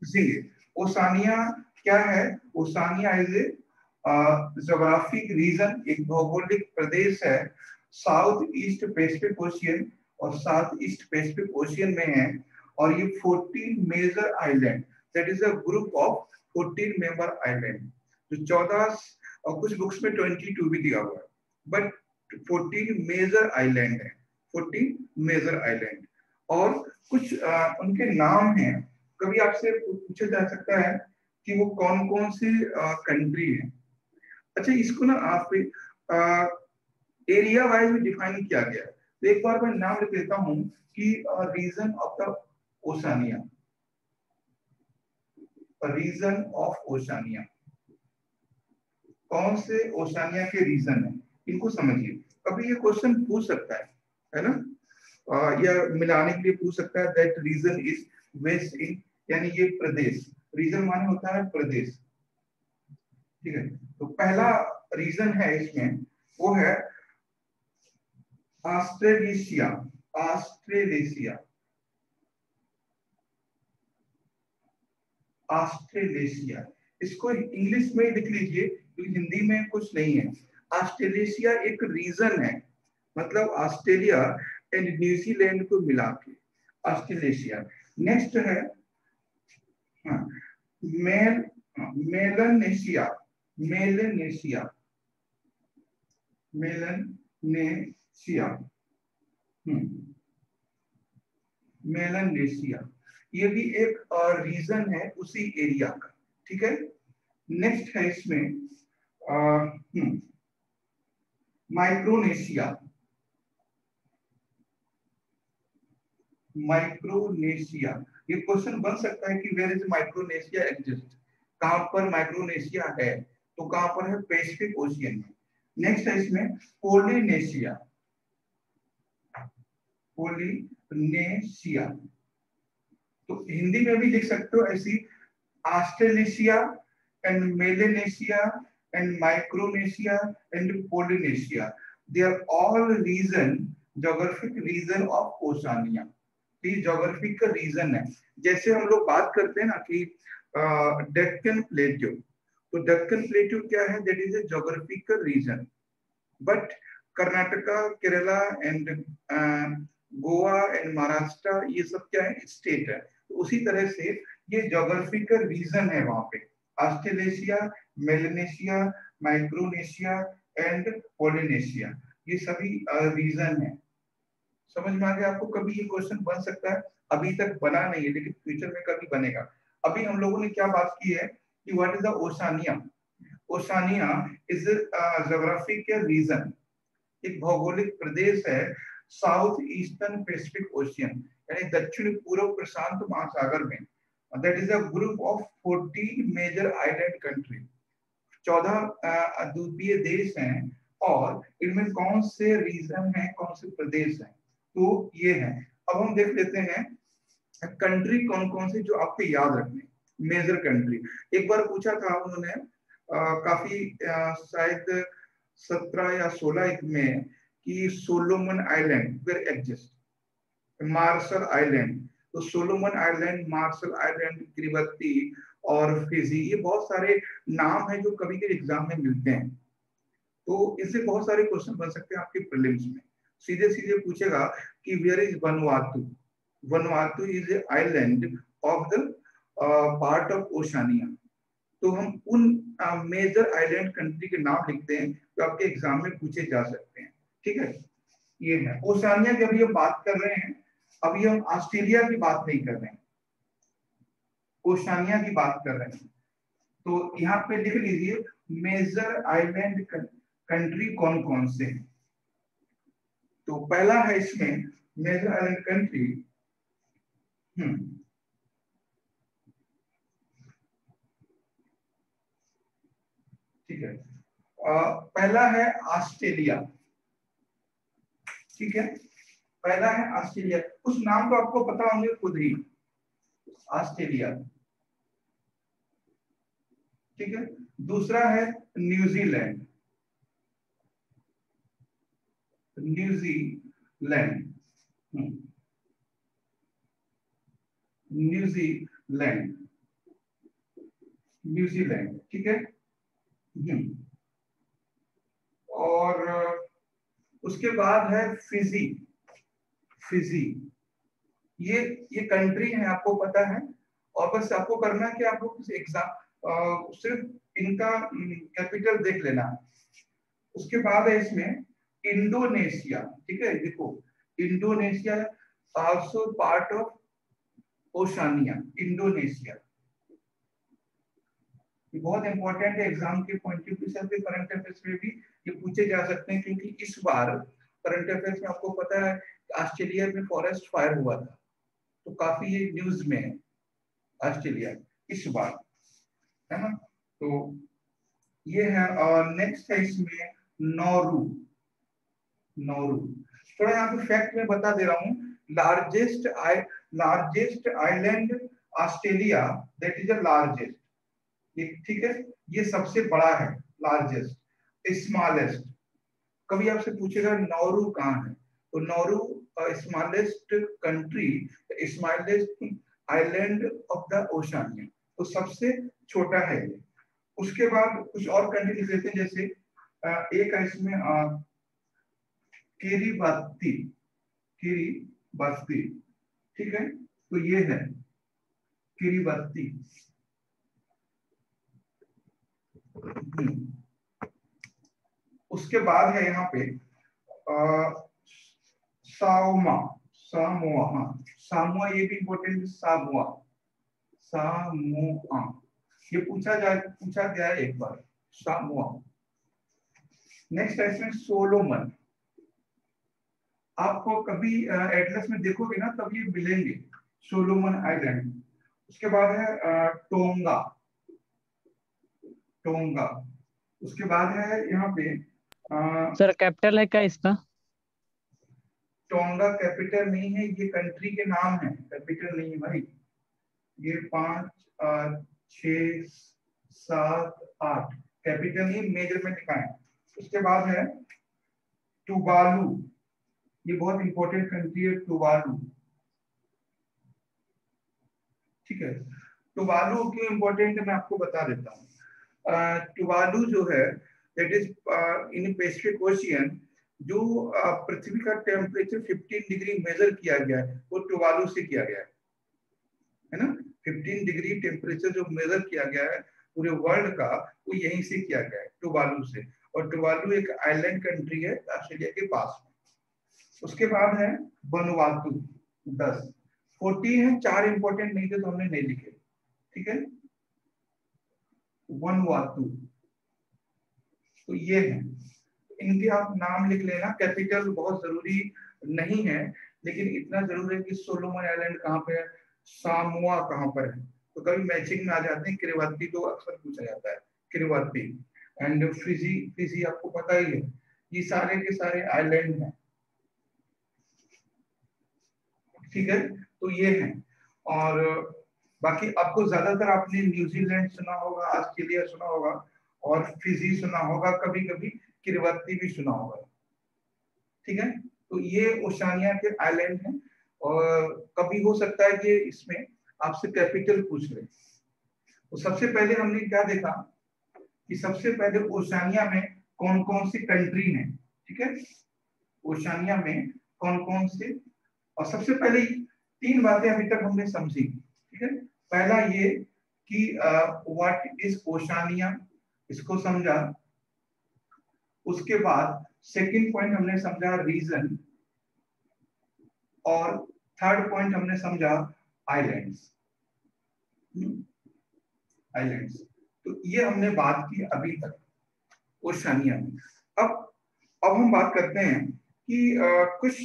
पूछेंगे। ओशानिया क्या है? Oceania is a geographic region, एक भौगोलिक प्रदेश है साउथ ईस्ट पैसिफिक ओशियन और साउथ ईस्ट पैसिफिक ओशियन में है। और ये 14 major island, that is a group of 14 member island. जो 14 और कुछ बुक्स में 22 भी दिया हुआ है, बट 14 मेजर आइलैंड है, 14 मेजर आइलैंड। और कुछ उनके नाम हैं। कभी आपसे पूछा जा सकता है कि वो कौन कौन सी कंट्री है। अच्छा, इसको ना आप एरिया वाइज भी डिफाइन किया गया है। तो एक बार मैं नाम लिख देता हूं कि region of the Oceania, region of Oceania, कौन से ओशानिया के रीजन है, इनको समझिए। कभी ये क्वेश्चन पूछ सकता है ना, या मिलाने के लिए पूछ सकता है। दैट रीजन इज वेस्ट इन, यानी ये प्रदेश, रीजन माने होता है प्रदेश, ठीक है। तो पहला रीजन है इसमें, वो है ऑस्ट्रेलेशिया, ऑस्ट्रेलेशिया, ऑस्ट्रेलेशिया। इसको इंग्लिश में लिख लीजिए क्योंकि हिंदी में कुछ नहीं है। ऑस्ट्रेलेशिया एक रीजन है, मतलब ऑस्ट्रेलिया एंड न्यूजीलैंड को मिला के ऑस्ट्रेलेशिया। नेक्स्ट है हाँ, mail Melanesia, Melanesia, Melanesia, Melanesia, ये भी एक रीजन है उसी एरिया का, ठीक है। नेक्स्ट है इसमें माइक्रोनेशिया, माइक्रोनेशिया। ये क्वेश्चन बन सकता है कि वेयर इज माइक्रोनेशिया एग्जिस्ट, कहां पर माइक्रोनेशिया है, तो कहां पर है? पैसिफिक ओशियन में। नेक्स्ट है इसमें पोलिनेशिया, पोलिनेशिया, तो हिंदी में भी लिख सकते हो ऐसी, Australasia and Melanesia and Micronesia and Polynesia, they are all region, geographic region of Oceania. ये जोग्राफिक का रीजन है। जैसे हम लोग बात करते हैं ना कि डेक्कन प्लेट्यू, तो डेक्कन प्लेट्यू क्या है? That is a geographical region. But Karnataka, Kerala and Goa and Maharashtra, ये सब क्या है? स्टेट है। तो उसी तरह से ये जोग्राफिकल रीजन है वहां पे। Australasia, Melanesia, Micronesia and Polynesia, ये सभी रीजन है। समझ में आ गया आपको? कभी ये क्वेश्चन बन सकता है, अभी तक बना नहीं है लेकिन फ्यूचर में कभी बनेगा। अभी हम लोगों ने क्या बात की है कि what is the Oceania. Oceania is geographical region, एक भौगोलिक प्रदेश है साउथ ईस्टर्न पैसिफिक ओशियन, यानी दक्षिण पूर्व प्रशांत महासागर में। That is a group of 14 major island country, 14 द्वीपीय देश हैं। और इनमें कौन से रीजन है, कौन से प्रदेश हैं, तो ये है। अब हम देख लेते हैं कंट्री कौन कौन से जो आपको याद रखने, मेजर कंट्री। एक बार पूछा था उन्होंने काफी शायद 17 या 16 में कि Solomon Island were exist, Marshall Island. तो Solomon Island, Marshall Island, Kiribati और फिजी, ये बहुत सारे नाम है जो कभी कभी एग्जाम में मिलते हैं। तो इससे बहुत सारे क्वेश्चन बन सकते हैं आपके प्रीलिम्स में। सीधे सीधे पूछेगा कि where is Vanuatu, Vanuatu is a island of the part of Oceania. तो हम उन मेजर आइलैंड कंट्री के नाम लिखते हैं जो आपके एग्जाम में पूछे जा सकते हैं, ठीक है। ये है ओशानिया की अभी हम बात कर रहे हैं, अभी हम ऑस्ट्रेलिया की बात नहीं कर रहे हैं, ओशानिया की बात कर रहे हैं। तो यहाँ पे लिख लीजिए मेजर आइलैंड कंट्री कौन कौन से हैं। तो पहला है इसमें मेजर आइलैंड कंट्री, ठीक है। पहला है ऑस्ट्रेलिया, ठीक है। पहला है ऑस्ट्रेलिया, उस नाम को आपको पता होंगे खुद ही, ऑस्ट्रेलिया, ठीक है। दूसरा है न्यूजीलैंड, न्यूजीलैंड, न्यूजीलैंड, न्यूजीलैंड, ठीक है। और उसके बाद है फिजी, फिजी, ये कंट्री है, आपको पता है। और बस आपको करना है कि आपको एग्जाम सिर्फ इनका कैपिटल देख लेना। उसके बाद है इसमें इंडोनेशिया, ठीक है। देखो Indonesia also part of Oceania, Indonesia. ये बहुत इंपॉर्टेंट है एग्जाम के पॉइंट ऑफ व्यू से, करंट अफेयर्स में भी ये पूछे जा सकते हैं, क्योंकि इस बार करंट अफेयर्स में आपको पता है ऑस्ट्रेलिया में फॉरेस्ट फायर हुआ था, तो काफी ये न्यूज में है ऑस्ट्रेलिया इस बार, है ना। तो ये है। और नेक्स्ट है इसमें नौरू, नौरू। थोड़ा यहाँ पे फैक्ट में बता दे रहा हूँ। Largest island Australia, that is the largest, ये ठीक है, ये सबसे बड़ा है। लार्जेस्ट, स्मॉलेस्ट, कभी आपसे पूछेगा नौरू कहाँ है, तो Nauru smallest country, smallest island of the Oceania, तो सबसे छोटा है ये। उसके बाद कुछ और कंट्री लिख लेते हैं, जैसे एक है इसमें किरिबाती, किरिबाती, ठीक है, तो ये है किरिबाती। उसके बाद है यहाँ पे सामोआ, सामोआ, हाँ सामोआ, ये भी इंपॉर्टेंट, सामोआ, सामोआ, ये पूछा गया है एक बार, सामोआ। नेक्स्ट है इसमें सोलोमन। आपको कभी एटलस में देखोगे ना तब ये मिलेंगे, सोलोमन आइलैंड। उसके बाद है टोंगा, टोंगा। उसके बाद है यहाँ पे सर कैपिटल है क्या इसका? टोंगा कैपिटल नहीं है, ये कंट्री के नाम है, कैपिटल नहीं है भाई। ये 5 6 7 8 कैपिटल ही मेजर में लिखा है। उसके बाद है टुवालू, ये बहुत इंपॉर्टेंट कंट्री है टुवालू, ठीक है। टुवालू क्यों इंपॉर्टेंट है मैं आपको बता देता हूँ। टुवालू जो है that is in Pacific ocean, जो पृथ्वी का टेम्परेचर 15 डिग्री मेजर किया गया है वो टुवालू से किया गया है ना। 15 डिग्री टेम्परेचर जो मेजर किया गया है पूरे वर्ल्ड का, वो यहीं से किया गया है, टुवालू से। और टुवालू एक आइलैंड कंट्री है ऑस्ट्रेलिया के पास में। उसके बाद है वनुवातु, 10, 40 है, 4 इंपॉर्टेंट नहीं थे तो हमने नहीं लिखे, ठीक है। वनुवातु, तो ये है, इनके आप नाम लिख लेना। कैपिटल बहुत जरूरी नहीं है, लेकिन इतना जरूर है कि सोलोमन आइलैंड कहाँ पे है, सामोआ कहाँ पर है, तो कभी मैचिंग में आ जाते हैं। किरिबाती तो अक्सर पूछा जाता है, किरिबाती। एंड फिजी, फिजी आपको पता ही है, ये सारे के सारे आइलैंड हैं, ठीक है। तो ये है। और बाकी आपको ज्यादातर आपने न्यूजीलैंड सुना होगा, ऑस्ट्रेलिया सुना होगा, और फिजी सुना होगा, कभी कभी किरिबाती भी सुना होगा, ठीक है। तो ये ओशानिया के आइलैंड हैं। और कभी हो सकता है कि इसमें आपसे कैपिटल पूछ ले। तो सबसे पहले हमने क्या देखा कि सबसे पहले ओशानिया में कौन कौन सी कंट्री हैं, ठीक है। ओशानिया में कौन कौन से, और सबसे पहले 3 बातें अभी तक हमने समझी, ठीक है। पहला ये कि व्हाट इज ओशानिया, इसको समझा। उसके बाद सेकंड पॉइंट हमने समझा रीजन, और थर्ड पॉइंट हमने समझा आइलैंड्स, आइलैंड्स। तो ये हमने बात की अभी तक ओशानिया में। अब हम बात करते हैं कि कुछ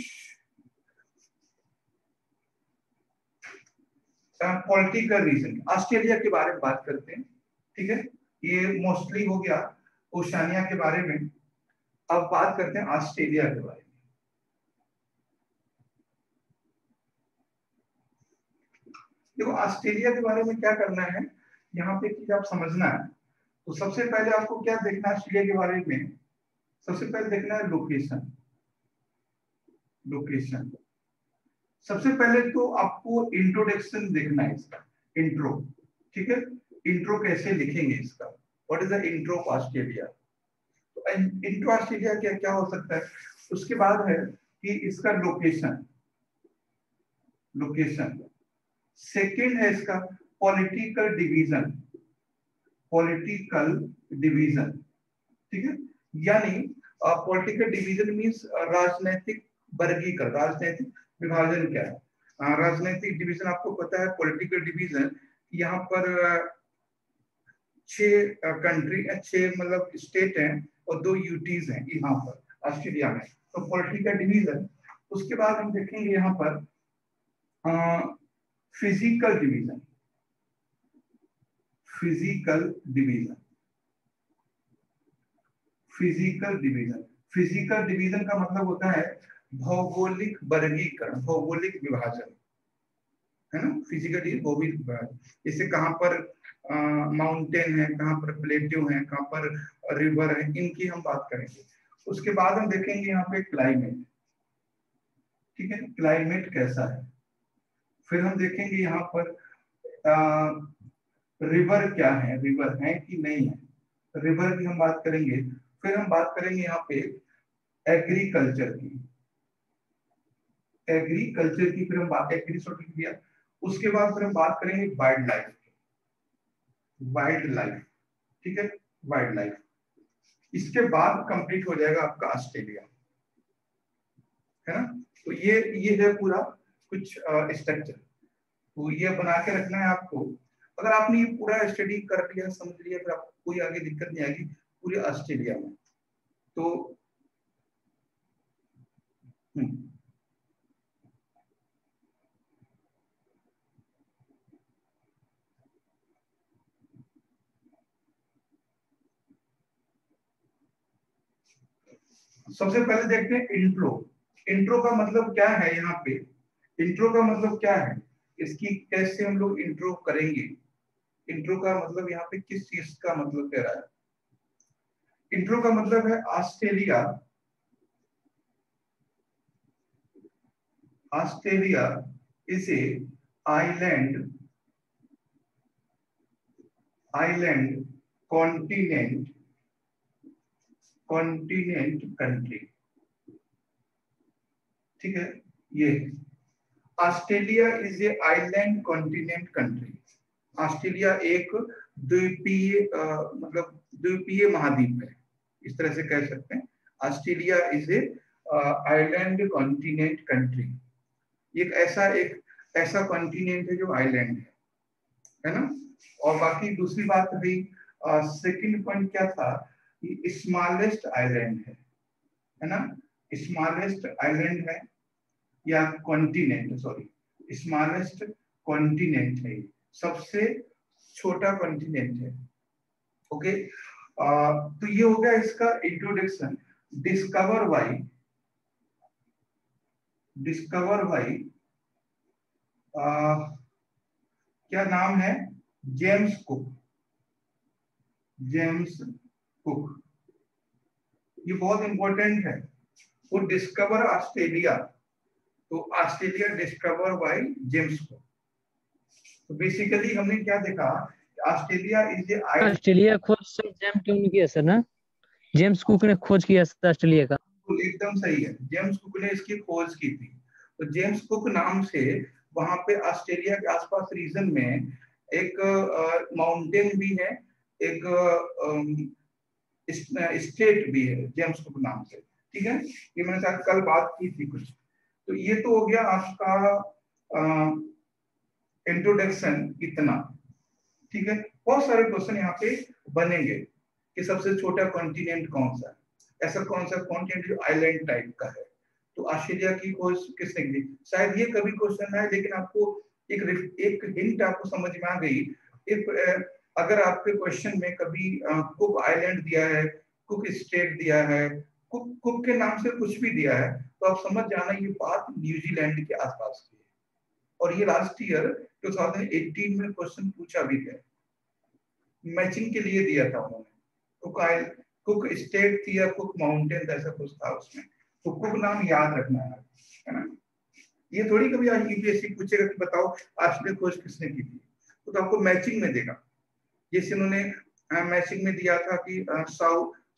पॉलिटिकल रीजन, ऑस्ट्रेलिया के बारे में बात करते हैं, ठीक है। ये मोस्टली हो गया ओशानिया के बारे में। अब बात करते हैं ऑस्ट्रेलिया के बारे में। देखो ऑस्ट्रेलिया के बारे में क्या करना है यहाँ पे कि आप समझना है, तो सबसे पहले आपको क्या देखना है ऑस्ट्रेलिया के बारे में, सबसे पहले देखना है लोकेशन, लोकेशन। सबसे पहले तो आपको इंट्रोडक्शन देखना है इसका, इंट्रो, ठीक है। इंट्रो कैसे लिखेंगे इसका, what is the intro of Australia. तो इंट्रो ऑस्ट्रेलिया क्या क्या हो सकता है। उसके बाद है कि इसका लोकेशन, लोकेशन। सेकंड है इसका पॉलिटिकल डिवीजन, पॉलिटिकल डिवीजन, ठीक है। यानी पॉलिटिकल डिवीजन मींस राजनीतिक वर्गीकरण, राजनीतिक विभाजन क्या है। राजनीतिक डिवीजन आपको पता है, पॉलिटिकल डिवीजन यहाँ पर 6 कंट्री, 6 मतलब स्टेट हैं और 2 यूटीज हैं यहाँ पर ऑस्ट्रेलिया में, तो पॉलिटिकल डिवीजन। उसके बाद हम देखेंगे यहाँ पर physical division, physical division, physical division. Physical division का मतलब होता है भौगोलिक वर्गीकरण, भौगोलिक विभाजन, है ना। फिजिकली भौगोलिक विभाजन, जैसे कहाँ पर माउंटेन है, कहाँ पर प्लेट्यू है, कहाँ पर रिवर है, इनकी हम बात करेंगे। उसके बाद हम देखेंगे यहाँ पे क्लाइमेट, ठीक है, क्लाइमेट कैसा है। फिर हम देखेंगे यहाँ पर रिवर क्या है, रिवर है कि नहीं है, रिवर की हम बात करेंगे। फिर हम बात करेंगे यहाँ पे एग्रीकल्चर की, एग्रीकल्चर की, फिर हम बात एग्रीकल्चर की किया। उसके बाद फिर हम बात करेंगे वाइल्ड लाइफ, वाइल्ड लाइफ, ठीक है, वाइल्ड लाइफ। इसके बाद कंप्लीट हो जाएगा आपका ऑस्ट्रेलिया, है ना। तो ये है पूरा कुछ स्ट्रक्चर, तो ये बना के रखना है आपको। अगर आपने ये पूरा स्टडी कर लिया, समझ लिया, फिर आपको कोई आगे दिक्कत नहीं आएगी पूरे ऑस्ट्रेलिया में। तो सबसे पहले देखते हैं इंट्रो। इंट्रो का मतलब क्या है यहाँ पे, इंट्रो का मतलब क्या है, इसकी कैसे हम लोग इंट्रो करेंगे। इंट्रो का मतलब यहाँ पे किस चीज का मतलब कह रहा है। इंट्रो का मतलब है Australia, Australia is a island, island continent, continent country, ठीक है। ये Australia is a island continent country. Australia एक द्वीपीय मतलब द्वीपीय महाद्वीप है, इस तरह से कह सकते हैं। Australia is a island continent country. एक ऐसा कॉन्टिनेंट है जो आइलैंड है ना। और बाकी दूसरी बात रही, सेकंड पॉइंट क्या था, स्मॉलेस्ट आइलैंड है ना, स्मॉलेस्ट आइलैंड है या कॉन्टिनेंट, सॉरी स्मॉलेस्ट कॉन्टिनेंट है, सबसे छोटा कॉन्टिनेंट है। ओके, तो ये हो गया इसका introduction. Discover by, discover by क्या नाम है, जेम्स कुक, जेम्स कुक। ये बहुत इंपॉर्टेंट है। वो डिस्कवर ऑस्ट्रेलिया, तो Australia discover by James cook. तो बेसिकली हमने क्या देखा, Australia is a island. Australia खोज सर जेम्स कुक ने किया सर ना, जेम्स कुक ने खोज किया सर ऑस्ट्रेलिया का। तो एकदम सही है, जेम्स कुक ने इसकी खोज की थी। तो जेम्स कुक नाम से वहां पे ऑस्ट्रेलिया के आसपास रीजन में एक माउंटेन भी है, एक स्टेट भी है जेम्स कुक नाम से, ठीक है। ये मैंने शायद कल बात की थी कुछ। तो ये तो हो गया आपका इंट्रोडक्शन इतना, ठीक है। बहुत सारे क्वेश्चन यहाँ पे बनेंगे कि सबसे छोटा कॉन्टिनेंट कौन सा है, ऐसा कौन सा कॉन्टिनेंट जो आइलैंड टाइप का है। तो ऑस्ट्रेलिया की खोज किसने की, शायद ये कभी क्वेश्चन है, लेकिन आपको एक हिंट आपको समझ में आ गई। अगर आपके क्वेश्चन में कभी कुक आइलैंड दिया है, कुक स्टेट दिया है, कुक के नाम से कुछ भी दिया है, तो आप समझ जाना ये बात न्यूजीलैंड के आसपास की है। और ये लास्ट ईयर 2018 में क्वेश्चन पूछा भी गया, मैचिंग के लिए दिया था उन्होंने। कुक स्टेट थी या कुक माउंटेन, ऐसा कुछ था उसमें। तो कुक नाम याद रखना है ना। ये थोड़ी कभी आज यूपीएससी पूछेगा कि बताओ ऑस्ट्रेलिया खोज किसने की थी, तो आपको मैचिंग में देगा। जैसे उन्होंने मैचिंग में दिया था कि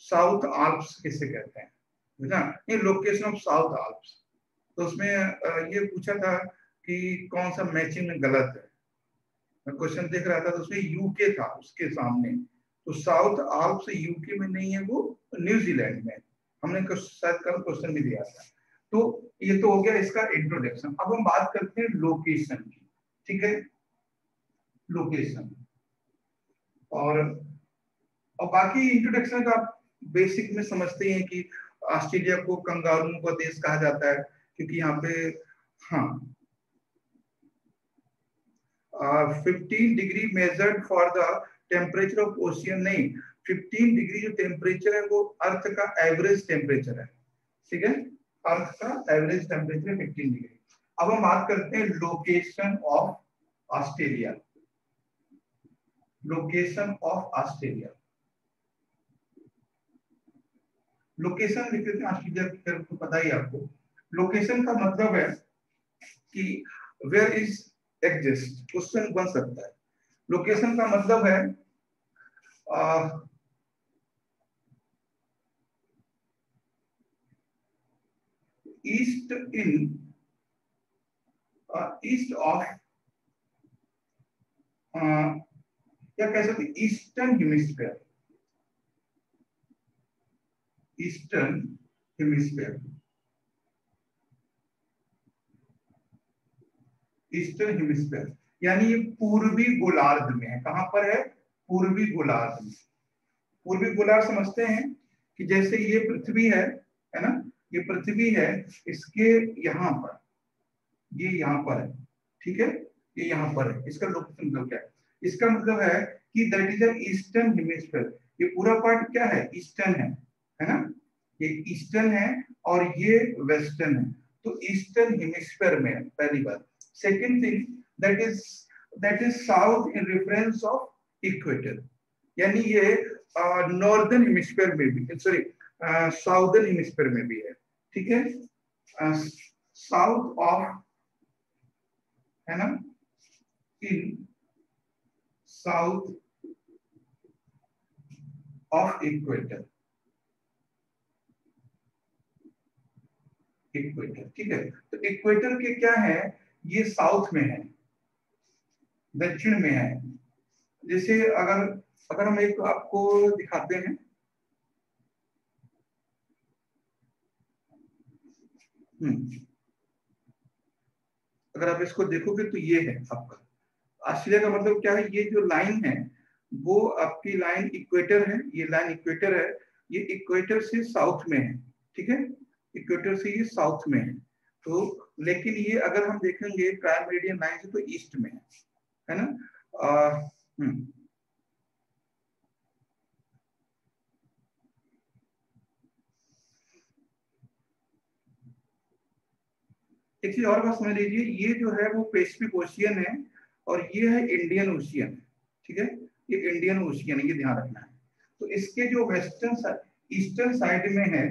साउथ आल्प्स किसे कहते हैं, है ना, ये लोकेशन ऑफ साउथ आल्प्स। तो उसमें ये पूछा था कि कौन सा मैचिंग में गलत है। मैं क्वेश्चन देख रहा था तो उसमें यूके था उसके सामने, तो साउथ आल्प्स यूके में नहीं है, वो न्यूजीलैंड में। हमने शायद कल क्वेश्चन भी दिया था। तो ये तो हो गया इसका इंट्रोडक्शन। अब हम बात करते हैं लोकेशन की, ठीक है, लोकेशन। और बाकी इंट्रोडक्शन का आप बेसिक में समझते हैं कि ऑस्ट्रेलिया को कंगारुओं का देश कहा जाता है, क्योंकि यहाँ पे हाँ 15 degree measured for the temperature of ocean, नहीं 15 डिग्री जो टेम्परेचर है वो अर्थ का एवरेज टेम्परेचर है, ठीक है, अर्थ का एवरेज टेम्परेचर है 15 डिग्री। अब हम बात करते हैं location of Australia, location of Australia. Location लिख लेते हैं ऑस्ट्रेलिया, तो पता ही आपको लोकेशन का मतलब है कि वेयर इज एग्जिस्ट, क्वेश्चन बन सकता है। लोकेशन का मतलब है ईस्ट इन ईस्ट ऑफ क्या कह सकते, eastern hemisphere, eastern hemisphere, eastern hemisphere, यानी ये पूर्वी गोलार्ध में है। कहां पर है, पूर्वी गोलार्ध में। पूर्वी गोलार्ध समझते हैं कि जैसे ये पृथ्वी है ना, ये पृथ्वी है, इसके यहाँ पर, ये यहाँ पर है, ठीक है, ये यहाँ पर है। इसका लोकेशन मतलब क्या है, इसका मतलब है कि that is a eastern hemisphere. ये पूरा पार्ट क्या है, ईस्टर्न है ना, ये ईस्टर्न है और ये वेस्टर्न है। तो ईस्टर्न हेमिस्फीयर में है, पहली बात। Second thing, that is south in reference of equator, यानी ये नॉर्दर्न हेमिस्फीयर में भी, सॉरी साउदर्न हेमिस्फीयर में भी है, ठीक है, साउथ ऑफ, है ना, इन साउथ ऑफ इक्वेटर, इक्वेटर, ठीक है। तो इक्वेटर के क्या है, ये साउथ में है, दक्षिण में है। जैसे अगर अगर हम एक आपको दिखाते हैं, अगर आप इसको देखोगे तो ये है आपका ऑस्ट्रेलिया का मतलब क्या है, ये जो लाइन है वो आपकी लाइन इक्वेटर है, ये लाइन इक्वेटर है, ये इक्वेटर से साउथ में है, ठीक है, इक्वेटर से ये साउथ में है। तो लेकिन ये अगर हम देखेंगे प्राइम मेरिडियन लाइन से तो ईस्ट में है ना। एक चीज और बात समझ लीजिए, ये जो है वो पैसिफिक ओशियन है और ये है इंडियन ओशियन, ठीक है, ये इंडियन ओशियन है, ये ध्यान रखना है। तो इसके जो वेस्टर्न ईस्टर्न साइड में है,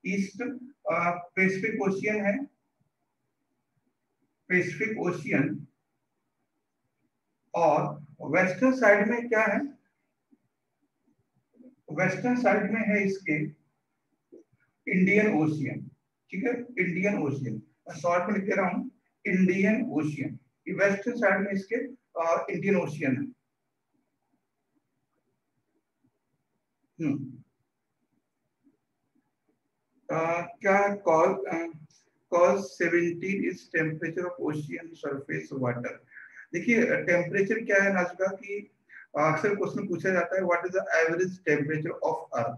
ईस्ट पैसिफिक ओशियन है, पैसिफिक ओशियन, और वेस्टर्न साइड में क्या है, वेस्टर्न साइड में है इसके इंडियन ओशियन, ठीक है, इंडियन ओशियन, शॉर्ट में लिख दे रहा हूं इंडियन ओशियन। वेस्टर्न साइड में इसके इंडियन ओशियन है। क्या cause 17 is temperature of ocean surface water. देखिए टेम्परेचर क्या है नाजका की, अक्सर क्वेश्चन पूछा जाता है what is the average temperature of earth.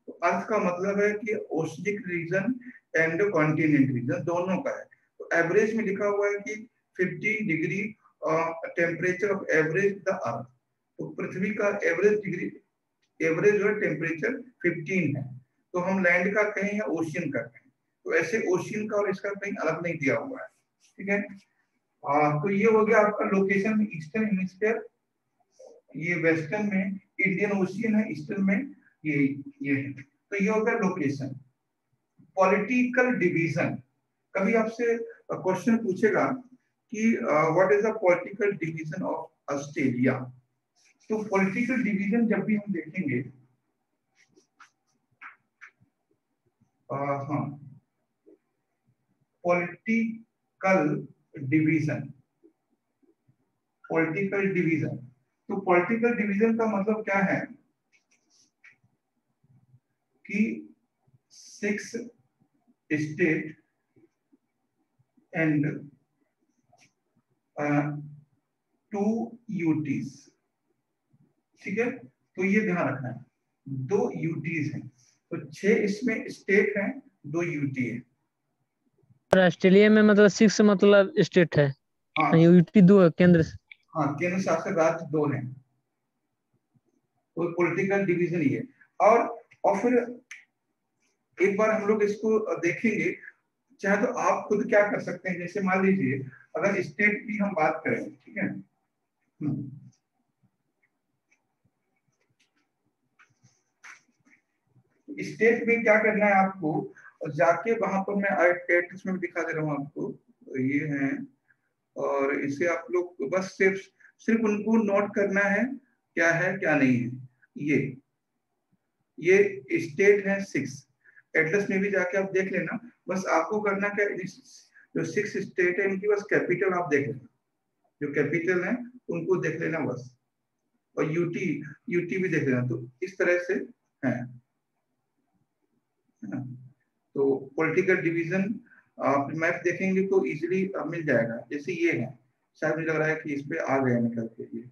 तो अर्थ का मतलब है कि oceanic region and continent region दोनों का है। तो एवरेज में लिखा हुआ है कि 15 degree temperature of average the earth. तो पृथ्वी का एवरेज डिग्री, एवरेज और टेम्परेचर 15 है। तो हम लैंड का कहें या ओशियन का कहें, तो ऐसे ओशियन का और इसका कहीं अलग नहीं दिया हुआ है, ठीक है। तो ये हो गया आपका लोकेशन, ईस्टर्न हेमिस्फीयर, ये वेस्टर्न में, इंडियन ओशियन है ईस्टर्न में, ये है। तो ये हो गया लोकेशन। पॉलिटिकल डिवीजन, कभी आपसे क्वेश्चन पूछेगा कि what is the political division of Australia. तो पॉलिटिकल डिवीजन जब भी हम देखेंगे, हाँ, पॉलिटिकल डिवीजन, पॉलिटिकल डिवीजन, तो पॉलिटिकल डिवीजन का मतलब क्या है कि 6 स्टेट एंड 2 यूटीज। ठीक है, तो ये ध्यान रखना है, 2 यूटीज हैं, तो 6 इसमें स्टेट हैं, 2 यूटी है। और ऑस्ट्रेलिया में मतलब 6 मतलब स्टेट है, हाँ, यूटी 2 है, केंद्र। हाँ, केंद्र शासित राज्य 2 हैं, तो पॉलिटिकल डिवीजन ही है। और फिर एक बार हम लोग इसको देखेंगे, चाहे तो आप खुद क्या कर सकते हैं, जैसे मान लीजिए अगर स्टेट की हम बात करें, ठीक है, स्टेट में क्या करना है आपको, जाके वहां पर मैं एड्रेस में दिखा दे रहा हूँ आपको, ये है, और इसे आप लोग बस सिर्फ उनको नोट करना है क्या है क्या नहीं है। ये स्टेट है 6, एटलस में भी जाके आप देख लेना, बस आपको करना क्या, जो 6 स्टेट है इनकी बस कैपिटल आप देख लेना, जो कैपिटल है उनको देख लेना बस, और यूटी भी देख लेना, तो इस तरह से है ना। तो पॉलिटिकल डिवीजन आप मैप देखेंगे तो इजीली मिल जाएगा, जैसे ये है, शायद मुझे लग रहा है कि इस पे आ गया निकल के, ये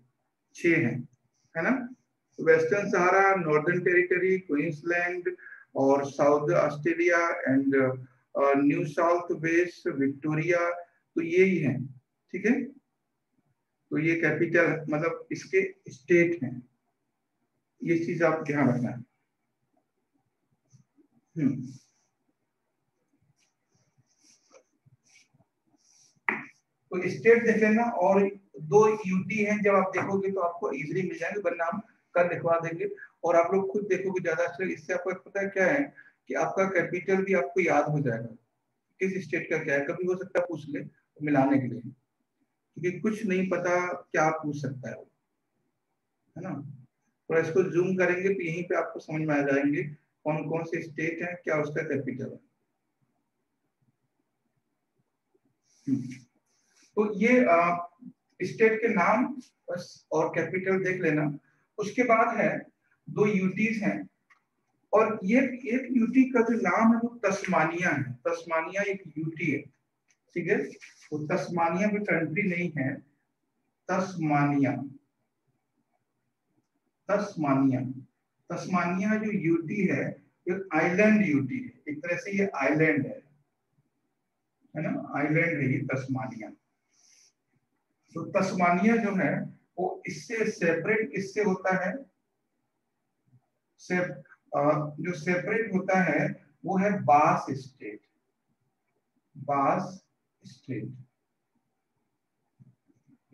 6 है ना, Western Sahara, Northern Territory, Queensland और South Australia and New South Wales, Victoria, तो ये ही है। ठीक है, तो ये कैपिटल मतलब इसके स्टेट हैं, ये चीज आप ध्यान रखना है। तो स्टेट देख लेना, और 2 यूटी हैं, जब आप देखोगे तो आपको इजीली मिल जाएंगे, वरना हम कल लिखवा देंगे, और आप लोग खुद देखोगे ज्यादा अच्छा। इससे आपको पता है क्या है कि आपका कैपिटल भी आपको याद हो जाएगा, किस स्टेट का क्या है, कभी हो सकता है पूछ ले मिलाने के लिए, क्योंकि कुछ नहीं पता क्या पूछ सकता है ना। तो इसको जूम करेंगे तो यहीं पे आपको समझ में आ जाएंगे कौन कौन से स्टेट है, क्या उसका कैपिटल है। तो ये स्टेट के नाम बस और कैपिटल देख लेना। उसके बाद है 2 यूटीज हैं, और ये एक यूटी का जो नाम है वो तस्मानिया है, तस्मानिया एक यूटी है। ठीक है, वो तस्मानिया भी कंट्री नहीं है, तस्मानिया, तस्मानिया, तस्मानिया जो यूटी है, एक आइलैंड यूटी है, एक तरह से ये आइलैंड है ना, आइलैंड है ये तस्मानिया। तो तस्मानिया जो है वो इससे सेपरेट किससे होता है, जो सेपरेट होता है वो है बास स्टेट, बास स्टेट,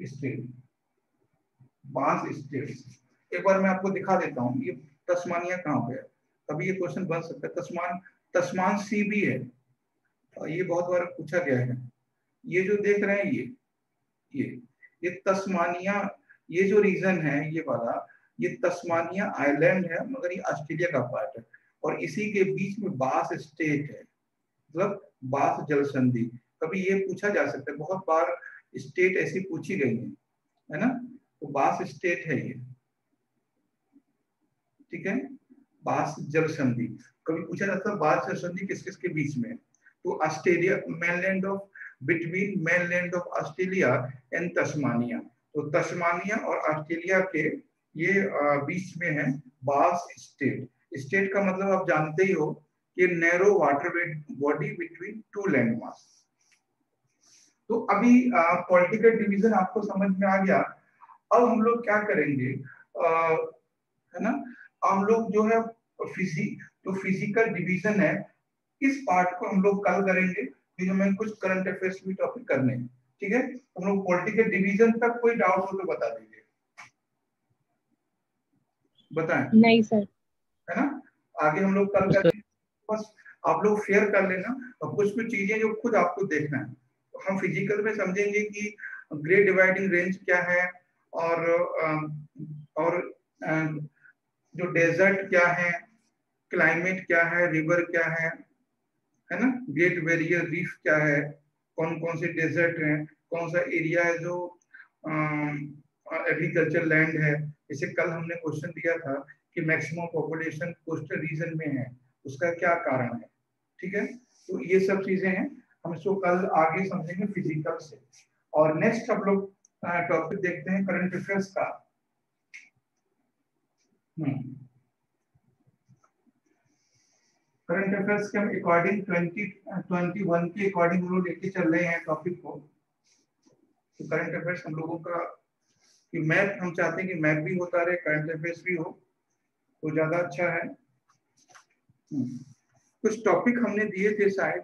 स्टेट, बास स्टेट। एक बार मैं आपको दिखा देता हूँ ये तस्मानिया कहाँ पे है, कभी ये क्वेश्चन बन सकता है। तस्मान सी भी है, ये बहुत बार पूछा गया है। ये जो देख रहे हैं ये तस्मानिया, ये जो रीजन है ये वाला, ये तस्मानिया आइलैंड है, मगर ये ऑस्ट्रेलिया का पार्ट है, और इसी के बीच में बास स्टेट है, मतलब बास जल संधि। कभी ये पूछा जा सकता है, बहुत बार स्टेट ऐसी पूछी गई है ना, तो बास स्टेट है ये। ठीक है, बास जल संधि कभी पूछा जाता है, बास जल संधि किस किस के बीच में, तो Australia, mainland of, between mainland of Australia and Tasmania, तो तस्मानिया और ऑस्ट्रेलिया के ये बीच में है बास स्टेट। स्टेट का मतलब आप जानते ही हो कि narrow water body between 2 land mass. तो अभी पॉलिटिकल डिवीजन आपको समझ में आ गया। अब हम लोग क्या करेंगे, है ना, हम लोग जो है फिजिकल डिवीजन है, इस पार्ट को हम लोग कल करेंगे, फिर हमें कुछ करंट अफेयर्स भी टॉपिक करने हैं। ठीक है, हम लोग पॉलिटिकल डिवीजन तक कोई डाउट हो तो बता दीजिए, बताएं। नहीं सर। है ना, आगे हम लोग कल करेंगे, बस आप लोग शेयर कर लेना, और कुछ कुछ चीजें जो खुद आपको देखना है। तो हम फिजिकल में समझेंगे कि ग्रेट डिवाइडिंग रेंज क्या है, और जो डेजर्ट क्या है, क्लाइमेट क्या है, रिवर क्या है ना, ग्रेट बैरियर रीफ क्या है, कौन कौन से डेजर्ट हैं, कौन सा एरिया है जो एग्रीकल्चर लैंड है। जैसे कल हमने क्वेश्चन दिया था कि मैक्सिमम पॉपुलेशन कोस्टल रीजन में है, उसका क्या कारण है। ठीक है, तो ये सब चीजें हैं, हम इसको कल आगे समझेंगे फिजिकल से। और नेक्स्ट हम लोग टॉपिक देखते हैं करंट अफेयर्स का। करंट अफेयर्स के हम अकॉर्डिंग 2021 के अकॉर्डिंग हम लोग लेके चल रहे हैं टॉपिक को। तो करंट अफेयर्स हम लोगों का कि मैथ, हम चाहते हैं कि मैथ भी होता रहे, करंट अफेयर्स भी हो, तो ज्यादा अच्छा है। कुछ टॉपिक हमने दिए थे शायद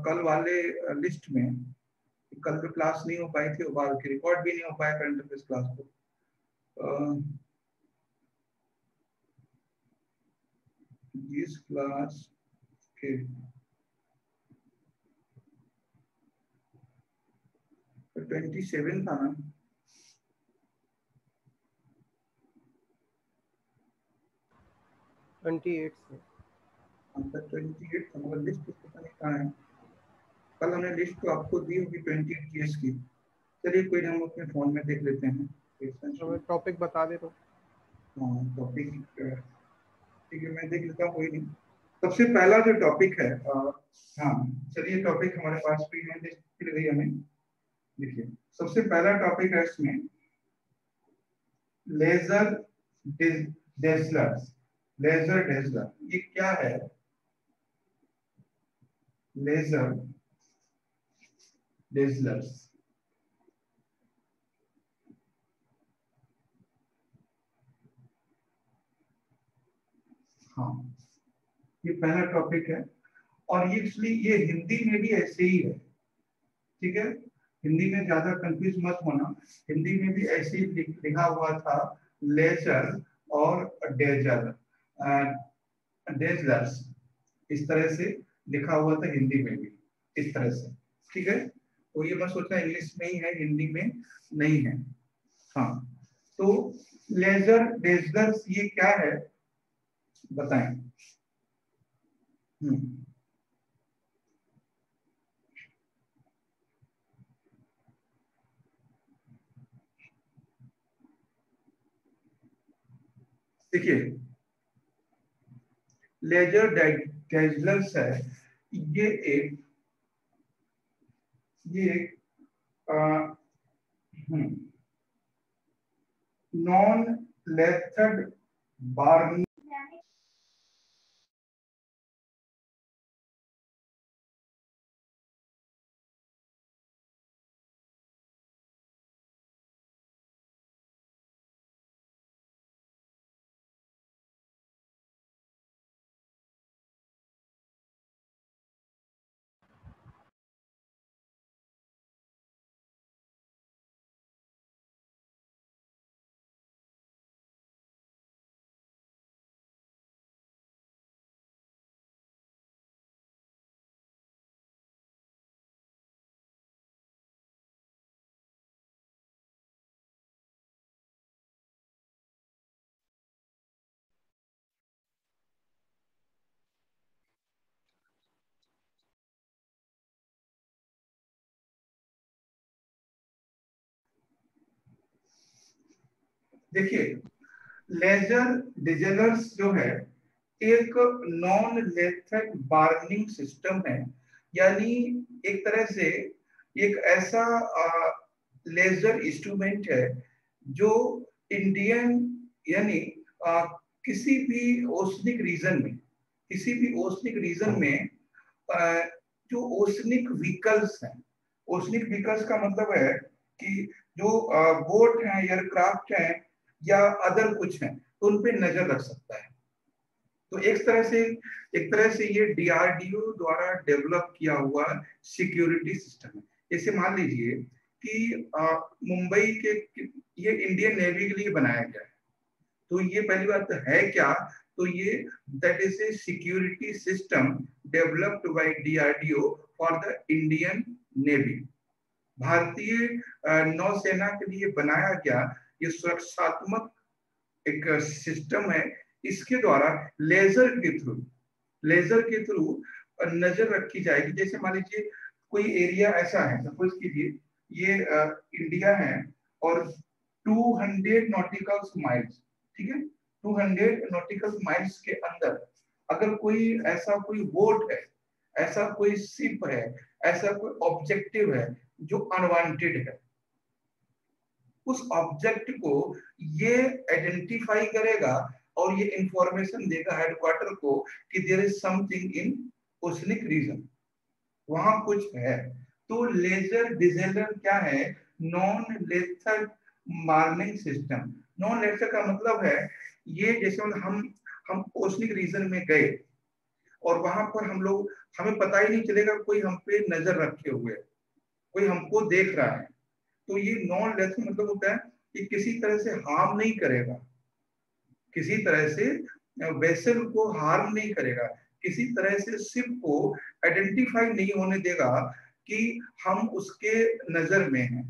कल वाले लिस्ट में, कल तो क्लास नहीं हो पाई थी, बाद की रिकॉर्ड भी नहीं हो पाया करंट अफेयर्स क्लास को। इस क्लास के 27 था ना, 28 से 28 था, मगर लिस्ट पता नहीं कहाँ है। कल हमने लिस्ट तो आपको दी होगी 28 केस की। चलिए कोई हम अपने फोन में देख लेते हैं, टॉपिक बता दे तो। हाँ टॉपिक ठीक है, मैं देख लेता हूँ, कोई नहीं। सबसे पहला जो टॉपिक है, हाँ चलिए टॉपिक हमारे पास भी है, लिख गई हमें। देखिए सबसे पहला टॉपिक है इसमें लेजर डेजलर्स। लेजर डेजलर ये क्या है? लेजर डेजलर्स, हाँ ये पहला टॉपिक है। और ये एक्चुअली ये हिंदी में भी ऐसे ही है, ठीक है, हिंदी में ज्यादा कंफ्यूज मत होना, हिंदी में भी ऐसे ही लिखा हुआ था लेजर और डेजल, डेजलर्स, इस तरह से लिखा हुआ था हिंदी में भी, इस तरह से। ठीक है, तो ये मैं सोचा इंग्लिश में ही है, हिंदी में नहीं है। हाँ तो लेजर डेजलर्स ये क्या है बताएं। देखिए लेजर डेजलर्स है, ये एक नॉन लेथड बार्निंग देखिए लेजर डिजेलर्स जो है एक नॉन लेथड बार्निंग सिस्टम है, यानी एक तरह से एक ऐसा लेजर इंस्ट्रूमेंट है जो इंडियन यानी किसी भी ओशनिक रीजन में, किसी भी ओशनिक रीजन में जो ओशनिक व्हीकल्स हैं, ओशनिक व्हीकल्स का मतलब है कि जो बोट हैं, एयरक्राफ्ट हैं या अदर कुछ हैं, तो उन पे नजर रख सकता है। तो एक तरह से ये डीआरडीओ द्वारा डेवलप किया हुआ सिक्योरिटी सिस्टम है। जैसे मान लीजिए कि मुंबई के ये इंडियन नेवी के लिए बनाया गया है, तो ये पहली बात तो है क्या तो ये that is a security system developed by DRDO for the Indian navy. भारतीय नौसेना के लिए बनाया गया ये सुरक्षात्मक एक सिस्टम है। इसके द्वारा लेजर के थ्रू नजर रखी जाएगी। जैसे मान लीजिए कोई एरिया ऐसा है, सपोज कीजिए ये इंडिया है और 200 नॉटिकल माइल्स, ठीक है, 200 नॉटिकल माइल्स के अंदर अगर कोई ऐसा कोई बोट है, ऐसा कोई शिप है, ऐसा कोई ऑब्जेक्टिव है जो अनवांटेड है, उस ऑब्जेक्ट को ये आइडेंटिफाई करेगा और ये इंफॉर्मेशन देगा हेडक्वार्टर को कि there is something in oceanic region, वहां कुछ है। तो लेजर डिटेक्टर क्या है? Non lethal warning system. Non lethal का मतलब है ये जैसे हम ओशनिक रीजन में गए और वहां पर हमें पता ही नहीं चलेगा कोई हम पे नजर रखे हुए, कोई हमको देख रहा है। तो ये नॉन लेथल मतलब होता है कि किसी तरह से हार्म नहीं करेगा, किसी तरह से वेसल को हार्म नहीं करेगा, किसी तरह से शिप को आइडेंटिफाई नहीं होने देगा कि हम उसके नजर में हैं,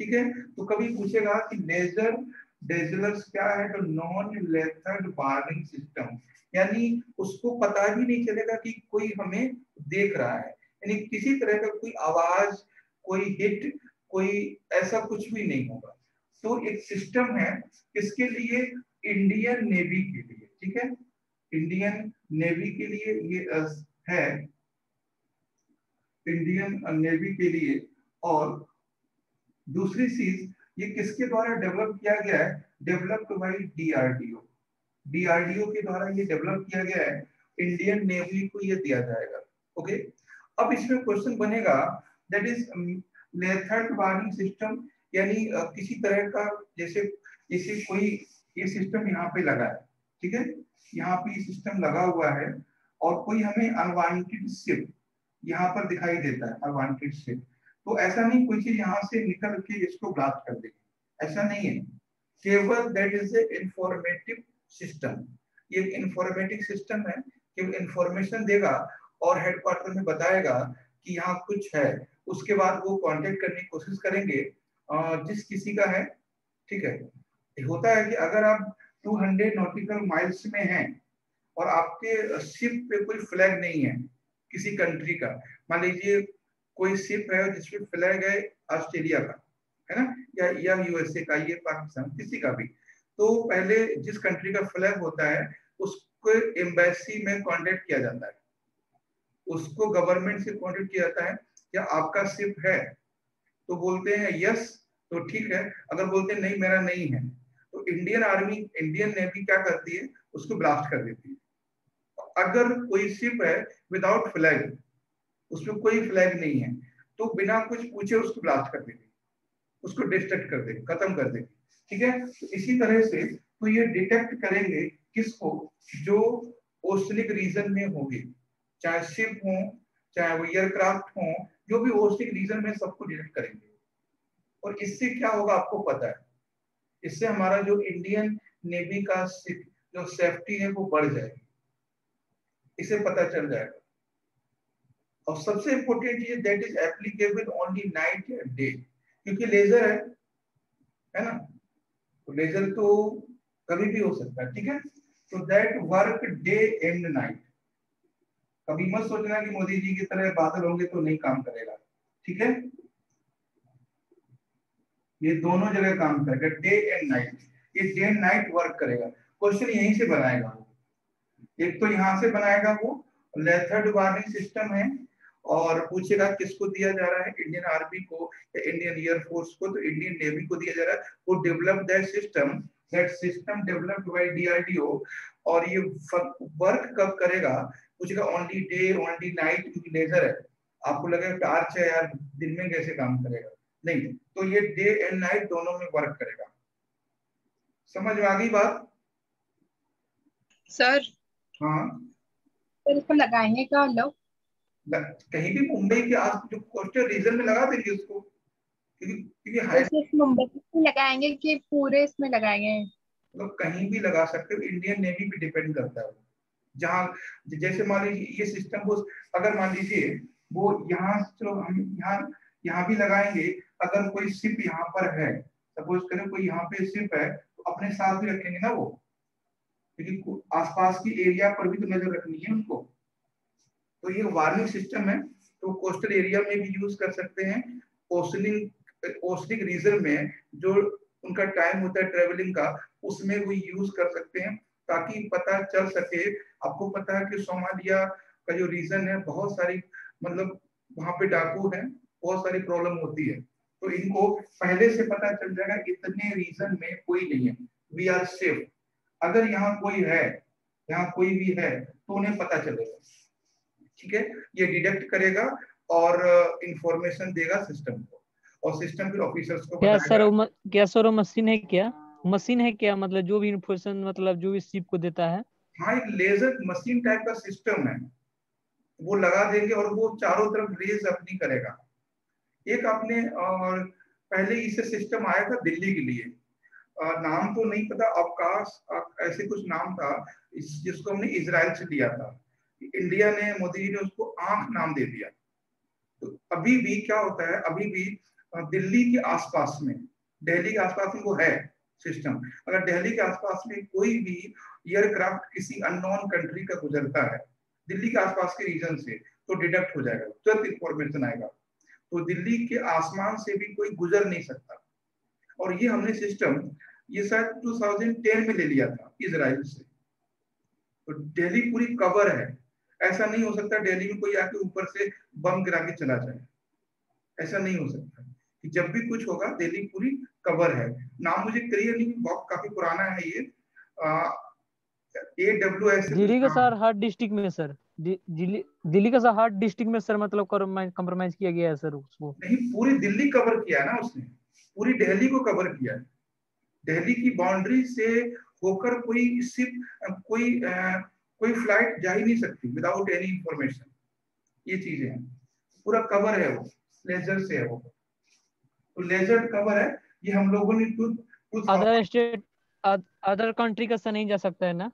ठीक है। तो कभी पूछेगा कि लेजर डेजलर्स क्या है, तो नॉन लेथल वार्निंग सिस्टम, यानी उसको पता भी नहीं चलेगा कि कोई हमें देख रहा है, यानी किसी तरह का कोई आवाज, कोई हिट, कोई ऐसा कुछ भी नहीं होगा। तो एक सिस्टम है इसके लिए, इंडियन नेवी के लिए, ठीक है, इंडियन नेवी के लिए ये है, इंडियन नेवी के लिए। और दूसरी चीज ये किसके द्वारा डेवलप किया गया है? Developed by DRDO. डीआरडीओ के द्वारा ये डेवलप किया गया है, इंडियन नेवी को ये दिया जाएगा। ओके, अब इसमें क्वेश्चन बनेगा that is lethal warning system, यानी किसी तरह का जैसे कोई ये सिस्टम यहाँ पे लगा है, ठीक है, यहाँ पे ये सिस्टम लगा हुआ है और कोई हमें अनवांटेड शिप यहाँ पर दिखाई देता है, अनवांटेड शिप, तो ऐसा नहीं कोई चीज यहाँ से निकल के इसको ब्लास्ट कर देगी, ऐसा नहीं है। केवल that is a informative system, ये इंफॉर्मेटिव सिस्टम है, केवल इंफॉर्मेशन देगा और हेडक्वार्टर में बताएगा कि यहाँ कुछ है। उसके बाद वो कांटेक्ट करने की कोशिश करेंगे जिस किसी का है, ठीक है। होता है कि अगर आप 200 नॉटिकल माइल्स में हैं और आपके शिप पे कोई फ्लैग नहीं है किसी कंट्री का, मान लीजिए कोई शिप है जिसपे फ्लैग है ऑस्ट्रेलिया का, है ना, या यूएसए का, ये पाकिस्तान, किसी का भी, तो पहले जिस कंट्री का फ्लैग होता है उसको एम्बेसी में कांटेक्ट किया जाता है, उसको गवर्नमेंट से कांटेक्ट किया जाता है, क्या आपका शिप है? तो बोलते हैं यस, तो ठीक है। अगर बोलते हैं नहीं मेरा नहीं है, तो इंडियन आर्मी, इंडियन नेवी क्या करती है, उसको ब्लास्ट कर देती है। अगर कोई शिप है विदाउट फ्लैग, उसमें कोई फ्लैग नहीं है, तो बिना कुछ पूछे उसको ब्लास्ट कर देगी, उसको डिस्ट्रक्ट कर देगी, खत्म कर देगी, ठीक है। तो इसी तरह से तो ये डिटेक्ट करेंगे किसको, जो ओशनिक रीजन में होगी, चाहे शिप हो चाहे वो एयरक्राफ्ट हो, जो भी ओशनिक रीजन में सबको डिटेक्ट करेंगे। और इससे क्या होगा आपको पता है, इससे हमारा जो इंडियन नेवी का जो सेफ्टी है वो बढ़ जाएगी, इसे पता चल जाएगा। और सबसे इंपॉर्टेंट ये that is applicable only night and day, क्योंकि लेजर है ना, तो लेजर तो कभी भी हो सकता है, ठीक है। तो that work day and night, कभी मत सोचना कि मोदी जी की तरह बादल होंगे तो नहीं काम करेगा, ठीक है, ये दोनों जगह काम करेगा, डे एंड नाइट, ये डे एंड नाइट वर्क करेगा। क्वेश्चन यहीं से बनाएगा वो, एक तो यहाँ से बनाएगा वो लेथर्ड वार्निंग सिस्टम है, और पूछेगा किसको दिया जा रहा है, इंडियन आर्मी को या इंडियन एयरफोर्स को, तो इंडियन नेवी को दिया जा रहा है। वो develop that system developed by DRDO, और ये वर्क कब करेगा, पूछेगा ओनली डे ओनली नाइट, क्योंकि लेजर है, आपको लगेगा टॉर्च है यार दिन में कैसे काम करेगा, नहीं, तो ये डे एंड नाइट दोनों में वर्क करेगा। समझ में आ गई बात सर? हाँ, सर इसको लगाएंगे क्या लोग? कहीं भी मुंबई के आस जो कोस्टल रीजन में लगा देंगे उसको, क्योंकि सिर्फ मुंबई में लगाएंगे कि पूरे इसमें लगाएंगे? मतलब कहीं भी लगा सकते हो, इंडियन नेवी पे डिपेंड करता है। जहाँ जैसे मान लीजिए ये सिस्टम वो, अगर मान लीजिए वो यहाँ, चलो हम यहाँ भी लगाएंगे, अगर कोई शिप यहाँ पर है, सपोज करें कोई यहाँ पे शिप है, तो अपने साथ भी रखेंगे ना वो, क्योंकि आसपास की एरिया पर भी तो नजर रखनी है उनको। तो ये वार्निंग सिस्टम है, तो कोस्टल एरिया में भी यूज कर सकते हैं। ओशनिक रीजन में जो उनका टाइम होता है ट्रेवलिंग का, उसमें वो यूज कर सकते हैं, ताकि पता चल सके। आपको पता है कि सोमालिया का जो रीजन है, बहुत सारी मतलब वहां पे डाकू है, बहुत सारी प्रॉब्लम होती है, तो इनको पहले से पता चल जाएगा इतने रीजन में कोई नहीं है, वी आर सेफ। अगर यहाँ कोई है, यहाँ कोई भी है, तो उन्हें पता चलेगा, ठीक है। ये डिटेक्ट करेगा और इंफॉर्मेशन देगा सिस्टम को, और सिस्टम फिर ऑफिसर्स को क्या बताएगा। सर क्या सर वो मशीन है क्या? मशीन है क्या, मतलब जो भी इंफॉर्मेशन मतलब जो भी शिप को देता है? हाँ, एक लेजर मशीन टाइप का सिस्टम है, वो लगा देंगे और वो चारों तरफ रेज अपनी करेगा। एक आपने और पहले इससे सिस्टम आया था दिल्ली के लिए, नाम तो नहीं पता, अवकाश ऐसे कुछ नाम था, जिसको हमने इजराइल से लिया था। इंडिया ने, मोदी जी ने उसको आंख नाम दे दिया। तो अभी भी क्या होता है, अभी भी दिल्ली के आसपास में, दिल्ली के आसपास में वो है सिस्टम। अगर दिल्ली के आसपास में कोई भी एयरक्राफ्ट किसी अननोन कंट्री का गुजरता है दिल्ली के आसपास के रीजन से, तो डिटेक्ट हो जाएगा, तुरंत इंफॉर्मेशन आएगा। तो दिल्ली के आसमान से भी कोई गुजर नहीं सकता। और ये हमने सिस्टम ये शायद 2010 में ले लिया था इजराइल से। तो दिल्ली पूरी कवर है, ऐसा नहीं हो सकता दिल्ली में कोई आके ऊपर से बम गिरा के चला जाए, ऐसा नहीं हो सकता। कि जब भी कुछ होगा दिल्ली पूरी कवर है। नाम मुझे क्लियर नहीं, बहुत काफी पुराना है ये, AWS से कुछ दिल्ली का नाम सर है। हर डिस्ट्रिक्ट में सर, दिल्ली का सर हर डिस्ट्रिक्ट में सर मतलब कम्प्रोमाइज किया गया है सर उसको। नहीं, पूरी दिल्ली कवर किया है ना उसने, पूरी दिल्ली को कवर किया है। दिल्ली की बाउंड्री से होकर कोई शिप, कोई फ्लाइट जा ही नहीं सकती विदाउट एनी इंफॉर्मेशन। ये चीजें हैं, पूरा कवर है वो, लेजर से है वो, तो लेजर कवर है। ये हम लोगों ने अदर स्टेट अदर कंट्री का सर नहीं जा सकता है ना?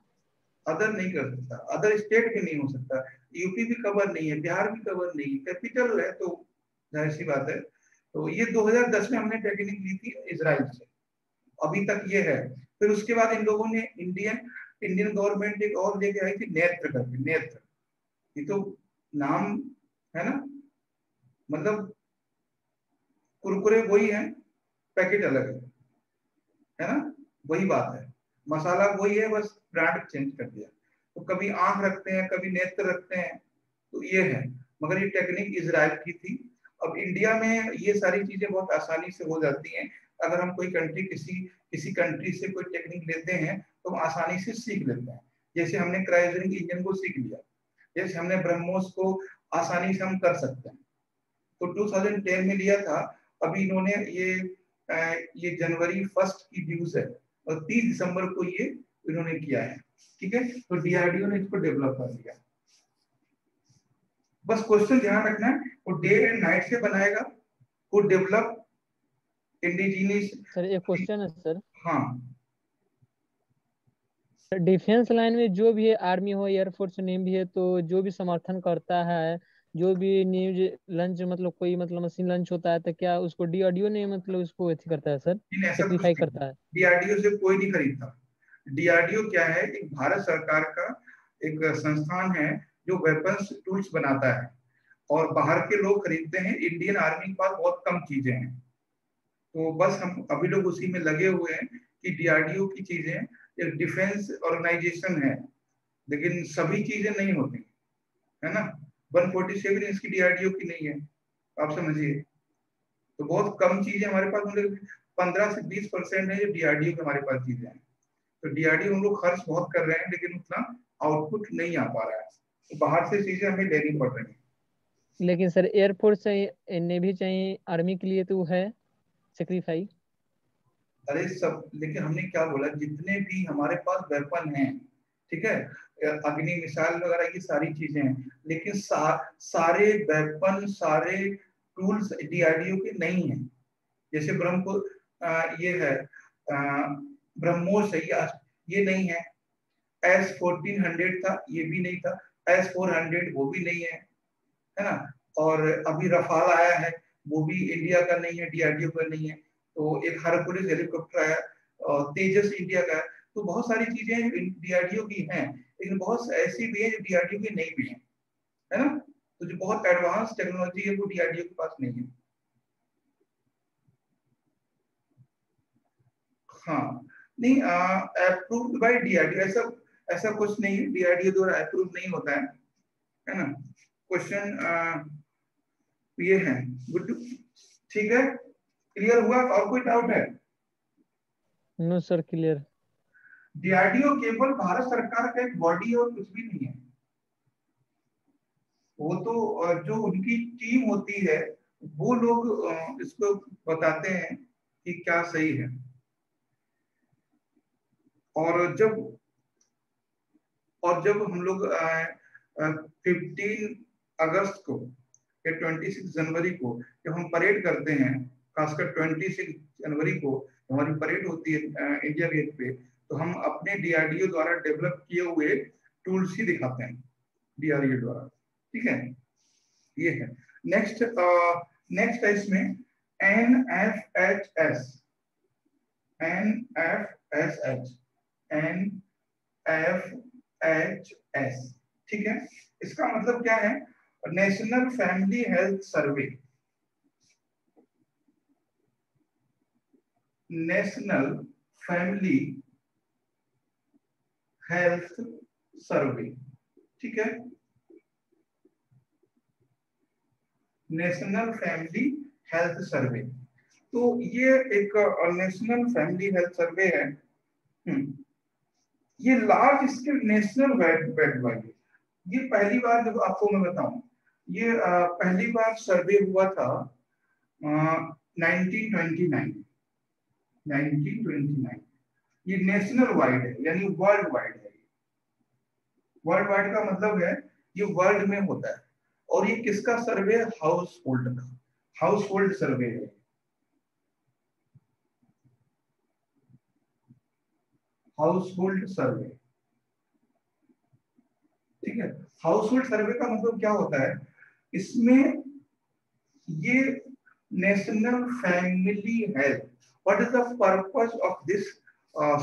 अदर नहीं कर सकता, अदर स्टेट भी नहीं हो सकता। यूपी भी कवर नहीं है, बिहार भी कवर नहीं है, कैपिटल है, तो जाहिर सी बात है। तो ये 2010 में हमने टेक्निक ली थी इजराइल से, अभी तक ये है। फिर उसके बाद इन लोगों ने इंडियन गवर्नमेंट एक और लेके आई थी, नेत्र करके, नेत्र। ये तो नाम है ना, मतलब कुरकुरे वही है, पैकेट अलग है ना, वही बात है। मसाला वही है, बस ब्रांड चेंज कर दिया। तो कभी आंख रखते हैं, कभी नेत्र रखते हैं, तो ये है। मगर ये टेक्निक इजराइल की थी। अब इंडिया में ये सारी चीजें बहुत आसानी से हो जाती हैं। अगर हम कोई कंट्री किसी कंट्री से कोई टेक्निक लेते हैं, तो हम आसानी से सीख लेते हैं। जैसे हमने क्रायोजेनिक इंजन को सीख लिया, जैसे हमने ब्रह्मोस को आसानी से हम कर सकते हैं। तो 2010 में लिया था। अभी इन्होंने ये जनवरी 1 की न्यूज है, और 30 दिसंबर को ये इन्होंने किया है, ठीक है। तो डीआरडीओ ने इसको डेवलप कर दिया। बस क्वेश्चन ध्यान रखना है, वो डे एंड नाइट से बनाएगा, वो डेवलप इंडिजीनियस। सर एक क्वेश्चन है सर, हाँ, डिफेंस लाइन में जो भी है, आर्मी हो, एयरफोर्स, नेवी है, तो जो भी समर्थन करता है, जो भी न्यूज लंच मतलब कोई मतलब मशीन लंच होता है, तो क्या उसको डीआरडीओ ने मतलब उसको अथी करता है सर, लेकिन ऐसा कुछ सेक्रीफाई नहीं, करता है? डीआरडीओ से कोई नहीं खरीदता। डीआरडीओ क्या है, एक भारत सरकार का एक संस्थान है जो वेपन्स टूल्स बनाता है, और बाहर के लोग खरीदते हैं। इंडियन आर्मी के पास बहुत कम चीजें हैं, तो बस हम अभी लोग उसी में लगे हुए हैं कि डीआरडीओ की चीजें एक डिफेंस ऑर्गेनाइजेशन है, लेकिन सभी चीजें नहीं होती है ना। 147 इंच की डीआरडीओ की नहीं है, आप समझिए। तो बहुत कम चीजें हमारे पास, मतलब 15 से 20% है जो डीआरडीओ की हमारे पास चीजें हैं। तो डीआरडीओ हम लोग खर्च बहुत कर रहे हैं, लेकिन उतना आउटपुट नहीं आ पा रहा है, तो बाहर से चीजें हमें लेनी पड़ रही है। लेकिन सर एयरफोर्स चाहिए, नेवी चाहिए, आर्मी के लिए तो वो है सेक्रीफाई। अरे सब, लेकिन हमने क्या बोला, जितने भी हमारे पास वेपन हैं, ठीक है, अग्नि मिसाइल वगैरह की सारी चीजें हैं, लेकिन सारे वेपन, सारे टूल्स डीआरडीओ के नहीं हैं। जैसे ब्रह्मपुर ये है, ब्रह्मोस है, ये नहीं है। S1400 था, ये भी नहीं था। S400 वो भी नहीं है ना। और अभी रफाल आया है, वो भी इंडिया का नहीं है, डीआरडीओ का नहीं है। तो एक हरकुलिस हेलीकॉप्टर आया, तेजस इंडिया का है। तो बहुत सारी चीजें डीआरडीओ की हैं, लेकिन बहुत ऐसी भी है जो डीआरडीओ की नहीं भी है ना। तो जो बहुत एडवांस टेक्नोलॉजी है वो डीआरडीओ के पास नहीं है। हाँ, नहीं, अप्रूव्ड बाय डीआरडीओ ऐसा कुछ नहीं है, डीआरडीओ द्वारा अप्रूव नहीं होता है ना। क्वेश्चन ये है। गुड, ठीक है, क्लियर हुआ? और कोई डाउट है? No sir, clear. डीआरडीओ केवल भारत सरकार का एक बॉडी और कुछ भी नहीं है। वो तो जो उनकी टीम होती है वो लोग इसको बताते हैं कि क्या सही है। और जब हम लोग 15 अगस्त को या 26 जनवरी को जब हम परेड करते हैं, खासकर 26 जनवरी को हमारी परेड होती है इंडिया गेट पे, तो हम अपने डीआरडीओ द्वारा डेवलप किए हुए टूल्स ही दिखाते हैं, डीआरडीओ द्वारा। ठीक है, ये है। नेक्स्ट है इसमें NFHS। ठीक है, इसका मतलब क्या है? National family health survey. National family health survey, ठीक है, नेशनल फैमिली हेल्थ सर्वे। तो ये एक नेशनल फैमिली हेल्थ सर्वे है। ये लार्ज स्केल नेशनल वेड वाइड, ये पहली बार, जब आपको मैं बताऊं, ये पहली बार सर्वे हुआ था 1929। ये नेशनल वाइड है, यानी वर्ल्ड वाइड है। वर्ल्ड वाइड का मतलब है ये वर्ल्ड में होता है। और ये किसका सर्वे है? हाउस होल्ड का, हाउस होल्ड सर्वे है। हाउस होल्ड सर्वे, ठीक है। हाउस होल्ड सर्वे का मतलब क्या होता है? इसमें ये national family health, what is the purpose of this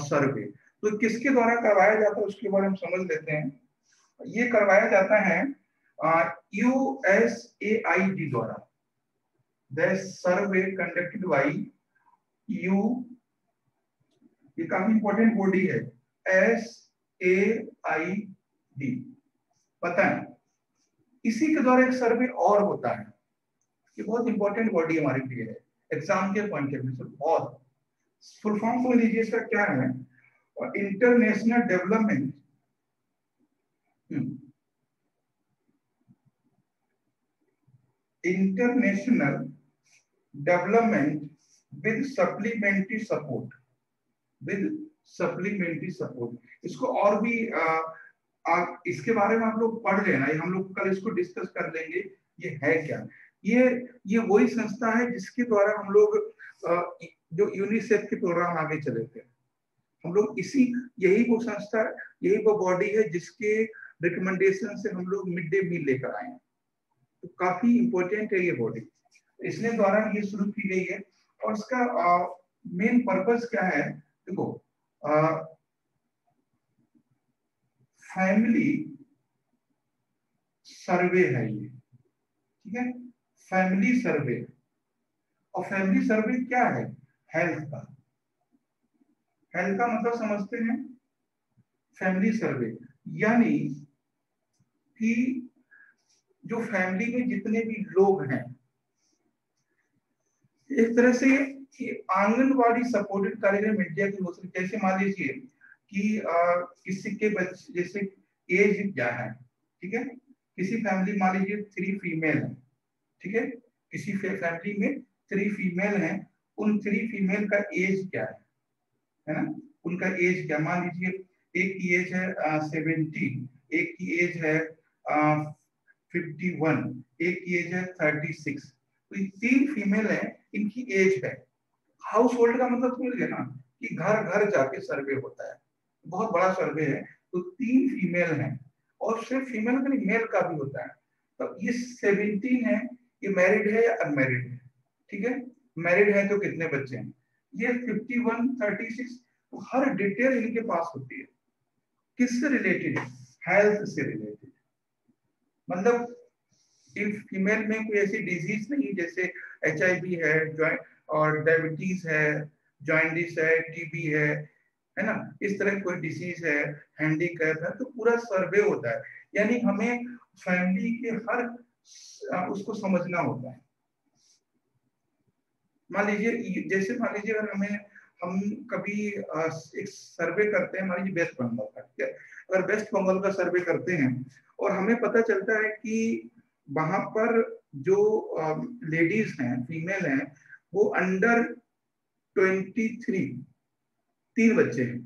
survey, तो किसके द्वारा करवाया जाता है उसके बारे में समझ लेते हैं। ये करवाया जाता है USAID द्वारा। The survey conducted by you, ये काफी इंपॉर्टेंट बॉडी है, SAID, पता है। इसी के द्वारा एक सर्वे और होता है, ये बहुत इंपॉर्टेंट बॉडी हमारे लिए है एग्जाम के पॉइंट ऑफ व्यू से। बहुत फुल फॉर्म समझ लीजिए इसका क्या है? International development, international development with supplementary support, with supplementary support. इसको और भी इसके बारे में आप लोग पढ़ लेना, हम लोग कल इसको डिस्कस कर लेंगे ये है क्या। ये वही संस्था है जिसके द्वारा हम लोग जो यूनिसेफ के प्रोग्राम आगे चले थे, हम लोग यही वो संस्था, यही वो बॉडी है जिसके रिकमेंडेशन से हम लोग मिड डे मील लेकर आए हैं। तो काफी इंपॉर्टेंट है ये बॉडी, इसने द्वारा ये शुरू की गई है। और इसका मेन पर्पस क्या है? देखो, फैमिली सर्वे है ये, ठीक है, फैमिली सर्वे। और फैमिली सर्वे क्या है? हेल्थ का। हेल्थ का मतलब समझते हैं, फैमिली सर्वे यानी कि जो फैमिली में जितने भी लोग हैं, एक तरह से आंगनवाड़ी सपोर्टेड कार्यक्रम इंडिया की हो सकती है। जैसे मान लीजिए कि किसी के बच्चे, जैसे एज क्या है, ठीक है, किसी फैमिली मान लीजिए 3 फीमेल है, ठीक है, किसी फैमिली में 3 फीमेल हैं, उन 3 फीमेल का एज क्या है ना, उनका एज क्या, मान लीजिए एक की एज है 17, एक की एज है 51, एक की एज है 36। तो ये 3 फीमेल है, इनकी एज है। हाउस होल्ड का मतलब समझ गए ना, कि घर घर जाके सर्वे होता है, बहुत बड़ा सर्वे है। तो 3 फीमेल हैं और सिर्फ फीमेल का नहीं, मेल का भी होता है। तो ये 17 है, ये मैरिड है या अनमैरिड है, ठीक है। मैरिड है तो कितने बच्चे हैं, ये 51, 36, तो हर डिटेल इनके पास होती है। किससे रिलेटेड है, हेल्थ से रिलेटेड। मतलब इन फीमेल में कोई ऐसी डिजीज नहीं जैसे HIV है और डायबिटीज है, जॉइंडिस है, TB है ना, इस तरह कोई डिसीज है, हैंडीकैप है, तो पूरा सर्वे होता है। यानी हमें फैमिली के हर उसको समझना होता है। मान लीजिए, जैसे मान लीजिए अगर हम कभी एक सर्वे करते हैं, मान लीजिए वेस्ट बंगाल का, ठीक है, अगर वेस्ट बंगाल का सर्वे करते हैं और हमें पता चलता है कि वहां पर जो लेडीज हैं, फीमेल हैं, वो अंडर 23, 3 बच्चे हैं।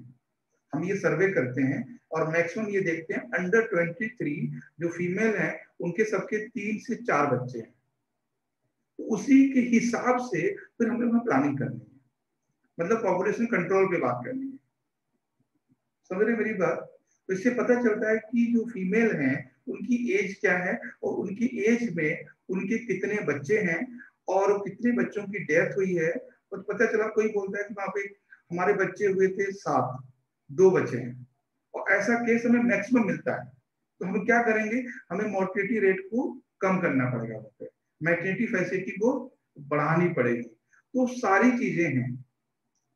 हम ये सर्वे करते हैं और मैक्सिमम ये देखते हैं अंडर 23 जो फीमेल हैं उनके सबके 3 से 4 बच्चे हैं। तो उसी के हिसाब से फिर हमें वहां प्लानिंग करनी है, मतलब पॉपुलेशन कंट्रोल पे बात करनी है। समझ रहे मेरी बात? तो इससे पता चलता है कि जो फीमेल हैं उनकी एज क्या है और उनकी एज में उनके कितने बच्चे हैं और कितने बच्चों की डेथ हुई है। और पता चला, कोई बोलता है कि वहां पे हमारे बच्चे हुए थे 7, 2 बच्चे हैं, और ऐसा केस हमें मैक्सिमम मिलता है। तो हम क्या करेंगे, हमें मोर्टेलिटी रेट को कम करना पड़ेगा, वहाँ पे मैटरनिटी फैसिलिटी को बढ़ानी पड़ेगी। तो सारी चीजें हैं,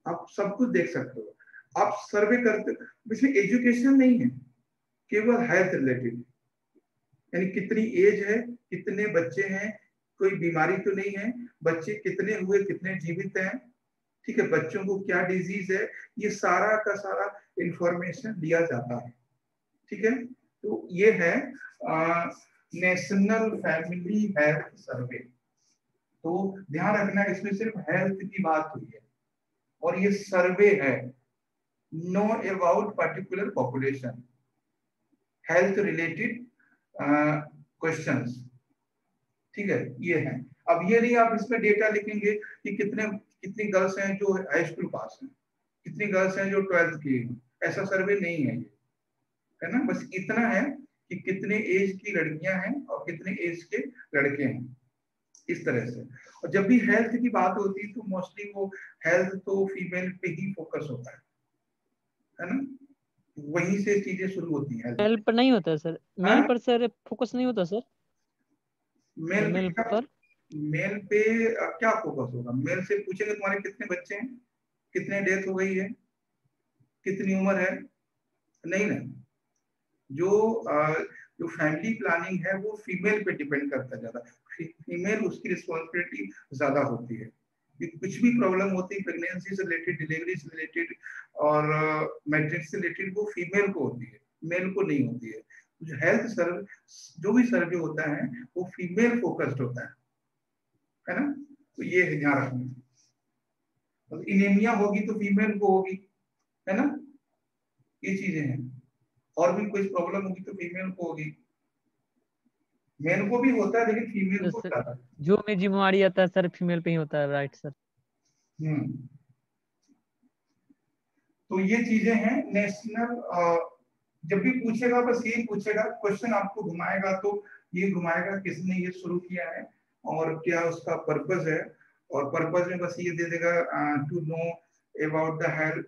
आप सब कुछ देख सकते हो। आप सर्वे करते, इसमें एजुकेशन नहीं है, केवल हेल्थ रिलेटेड, यानी कितनी एज है, कितने बच्चे हैं, कोई बीमारी तो नहीं है, बच्चे कितने हुए, कितने जीवित हैं, ठीक है, बच्चों को क्या डिजीज है, ये सारा का सारा इंफॉर्मेशन दिया जाता है, ठीक है। तो ये है नेशनल फैमिली हेल्थ सर्वे। तो ध्यान रखना, इसमें सिर्फ हेल्थ की बात हुई है और ये सर्वे है, know about particular population, health related questions, ठीक है, ये है। अब ये नहीं आप इसमें डेटा लिखेंगे कि कितनी गर्ल्स हैं जो हाई स्कूल पास हैं, कितनी गर्ल्स हैं जो 12th की हैं, ऐसा सर्वे नहीं है ये, है ना। बस इतना है कि कितने एज की लड़कियां हैं और कितने एज के लड़के हैं, इस तरह से। और जब भी हेल्थ की बात होती है तो मोस्टली वो हेल्थ तो फीमेल पे ही फोकस होता है ना, वहीं से चीजें शुरू होती हैं। मेल पर नहीं होता सर, मेल हाँ? पर सर फोकस नहीं होता सर, मेल मेल पे पर। मेल पे क्या फोकस होगा, मेल से पूछेंगे तुम्हारे कितने बच्चे हैं, कितने डेथ हो गई है, कितनी उम्र है, नहीं ना। जो जो फैमिली प्लानिंग है वो फीमेल पे डिपेंड करता है ज्यादा, फीमेल उसकी रिस्पॉन्सिबिलिटी ज्यादा होती है कि कुछ भी प्रॉब्लम होती है प्रेगनेंसी से रिलेटेड, डिलीवरी से रिलेटेड और मैट्रिक्स से रिलेटेड, वो फीमेल को होती है, मेल को नहीं होती है। जो हेल्थ सर्वे, जो भी सर्वे होता है वो फीमेल फोकस्ड होता है ना। तो ये है, ध्यान रखना। तो इनेमिया होगी तो फीमेल को होगी, है ना, ये चीजें हैं। और भी कोई प्रॉब्लम होगी तो फीमेल को होगी, मेल को भी होता है लेकिन फीमेल को सर ज्यादा। जो भी बीमारी आता है सर फीमेल पे ही होता है, राइट सर। हम्म। तो ये चीजें हैं नेशनल। जब भी पूछेगा बस यही पूछेगा, क्वेश्चन आपको घुमाएगा तो ये घुमाएगा किसने ये शुरू किया है और क्या उसका पर्पस है। और पर्पस में बस ये दे देगा to know about the health,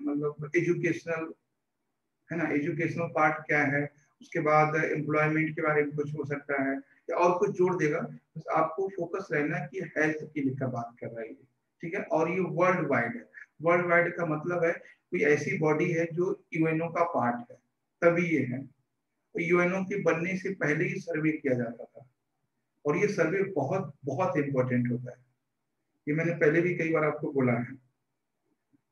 मतलब एजुकेशनल, है ना, एजुकेशनल पार्ट क्या है। उसके बाद एम्प्लॉयमेंट के बारे में कुछ हो सकता है या और कुछ जोड़ देगा। बस आपको फोकस रहना है कि हेल्थ की लेकर बात कर रही है, ठीक है। और ये वर्ल्ड वाइड है, वर्ल्ड वाइड का मतलब है कोई ऐसी बॉडी है जो यूएनओ का पार्ट है, तभी ये है। तो यूएनओ के बनने से पहले ही सर्वे किया जाता था और ये सर्वे बहुत बहुत इंपॉर्टेंट होता है, ये मैंने पहले भी कई बार आपको बोला है।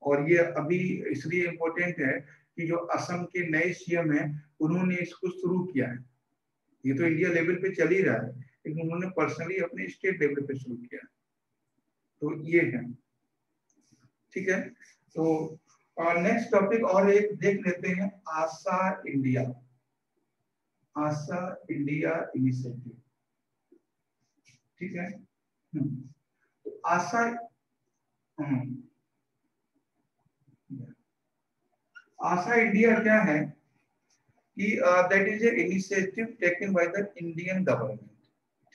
और ये अभी इसलिए इम्पोर्टेंट है कि जो असम के नए सीएम हैं उन्होंने इसको शुरू किया है। ये तो इंडिया लेवल पे चल ही रहा है लेकिन उन्होंने पर्सनली अपने स्टेट लेवल पे शुरू किया है। तो ये है, ठीक है। तो नेक्स्ट टॉपिक और एक देख लेते हैं, आशा इंडिया, आशा इंडिया इनिशिएटिव, ठीक है। तो आशा, आशा इंडिया क्या है कि that is a initiative taken by the Indian government.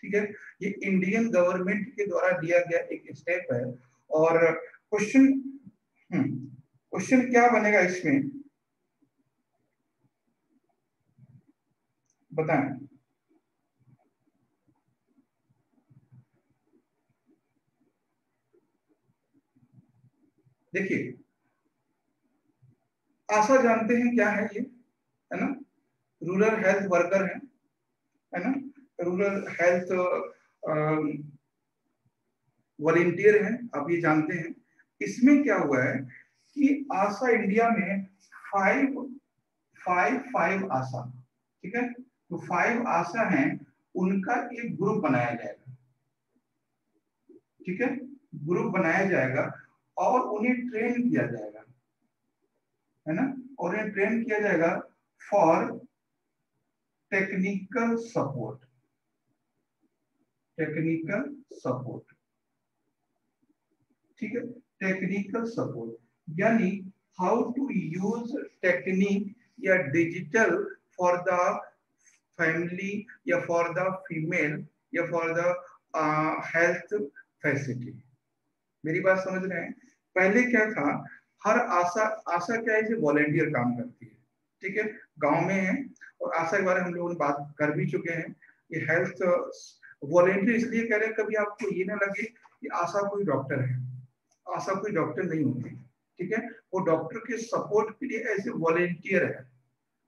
ठीक है, ये इंडियन गवर्नमेंट के द्वारा दिया गया एक स्टेप है। और क्वेश्चन क्या बनेगा इसमें बताएं। देखिए, आशा जानते हैं क्या है ये, है ना, रूरल हेल्थ वर्कर है ना, रूरल हेल्थ वॉलेंटियर है, आप ये जानते हैं। इसमें क्या हुआ है कि आशा इंडिया में फाइव आशा, ठीक है, तो 5 आशा हैं, उनका एक ग्रुप बनाया जाएगा। ठीक है, ग्रुप बनाया जाएगा और उन्हें ट्रेन किया जाएगा, है ना, और उन्हें ट्रेन किया जाएगा for technical support. Technical support, ठीक है, टेक्निकल सपोर्ट यानी हाउ टू यूज टेक्निक या डिजिटल फॉर द फैमिली या फॉर द फीमेल या फॉर द हेल्थ फैसिलिटी। मेरी बात समझ रहे हैं? पहले क्या था, हर आशा क्या है, वॉलेंटियर काम करती है, ठीक है, गांव में है। और आशा के बारे में हम लोगों ने बात कर भी चुके हैं। ये हेल्थ वॉलेंटियर इसलिए कह रहे हैं, कभी आपको ये ना लगे कि आशा कोई डॉक्टर है। आशा कोई डॉक्टर नहीं होती, ठीक है, वो डॉक्टर के सपोर्ट के लिए ऐसे वॉलेंटियर है,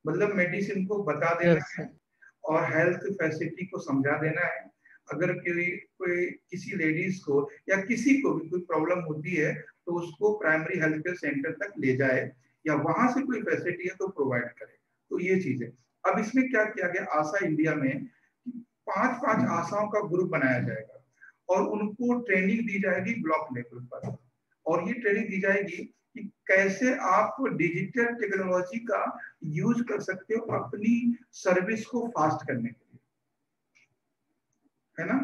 मतलब मेडिसिन को बता देना है और हेल्थ फैसिलिटी को समझा देना है। अगर कोई किसी लेडीज को या किसी को भी कोई प्रॉब्लम होती है तो उसको प्राइमरी हेल्थ केयर सेंटर तक ले जाए या वहां से कोई फैसिलिटी है तो प्रोवाइड करे। तो ये चीज है। अब इसमें क्या किया गया, आशा इंडिया में 5 आशाओं का ग्रुप बनाया जाएगा और उनको ट्रेनिंग दी जाएगी ब्लॉक लेवल पर। और ये ट्रेनिंग दी जाएगी कि कैसे आप डिजिटल टेक्नोलॉजी का यूज कर सकते हो अपनी सर्विस को फास्ट करने के लिए, है ना।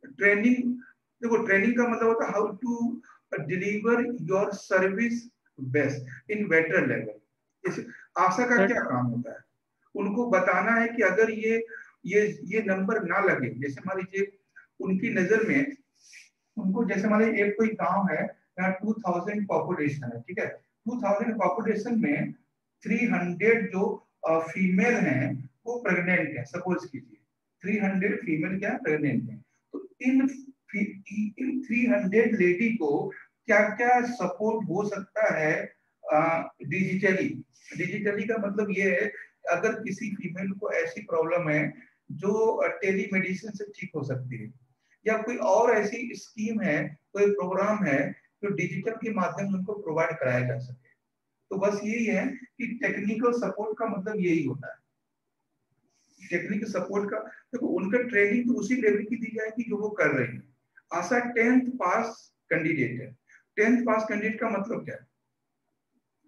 ट्रेनिंग, देखो ट्रेनिंग का मतलब होता है how to deliver your service best in better level. इस आशा का क्या काम होता है, उनको बताना है कि अगर ये नंबर ना लगे, जैसे मान लीजिए उनकी नजर में, उनको जैसे मान लीजिए एक कोई गांव है यहाँ 2000 पॉपुलेशन है, ठीक है, 2000 पॉपुलेशन में 300 जो फीमेल हैं वो प्रेग्नेंट है, सपोज कीजिए 300 फीमेल क्या प्रेग्नेंट है। तो इन 300 लेडी को क्या क्या सपोर्ट हो सकता है डिजिटली। डिजिटली का मतलब ये है, अगर किसी फीमेल को ऐसी प्रॉब्लम है जो टेलीमेडिसिन से ठीक हो सकती है, या कोई और ऐसी स्कीम है, कोई प्रोग्राम है जो डिजिटल के माध्यम से उनको प्रोवाइड कराया जा सके। तो बस यही है कि टेक्निकल सपोर्ट का मतलब यही होता है। टेक्निकल सपोर्ट का देखो, उनका ट्रेनिंग तो उसी लेवल की दी जाएगी जो वो कर रहे हैं। आशा 10th पास कैंडिडेट है। 10th पास कैंडिडेट का मतलब क्या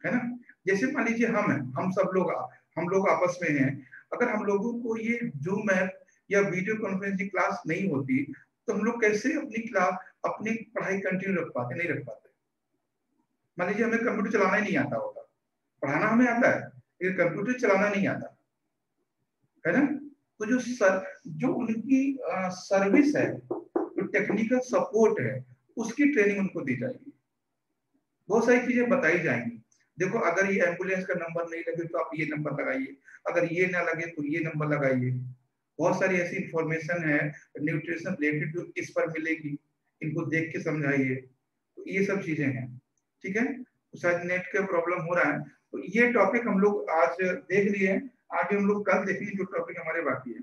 है ना, जैसे मान लीजिए हम सब लोग आपस में हैं, अगर हम लोगों को ये जूम ऐप या वीडियो कॉन्फ्रेंसिंग क्लास नहीं होती तो हम लोग कैसे अपनी पढ़ाई कंटिन्यू रख पाते, नहीं रख पाते। मान लीजिए हमें कंप्यूटर चलाना ही नहीं आता होगा, पढ़ाना हमें आता है लेकिन कंप्यूटर चलाना नहीं आता, है ना। तो जो उनकी सर्विस है, जो टेक्निकल सपोर्ट है, उसकी ट्रेनिंग उनको दी जाएगी। बहुत सारी चीजें बताई जाएंगी। देखो, अगर ये एम्बुलेंस का नंबर नहीं लगे तो आप ये नंबर लगाइए, अगर ये ना लगे तो ये नंबर लगाइए। बहुत सारी ऐसी इंफॉर्मेशन है न्यूट्रिशन रिलेटेड जो इस पर मिलेगी, इनको देख के समझाइए। तो ये सब चीजें हैं, ठीक है। तो शायद नेट का प्रॉब्लम हो रहा है, तो ये टॉपिक हम लोग आज देख लिए हैं, आगे हम लोग कल देखेंगे जो टॉपिक हमारे बाकी है।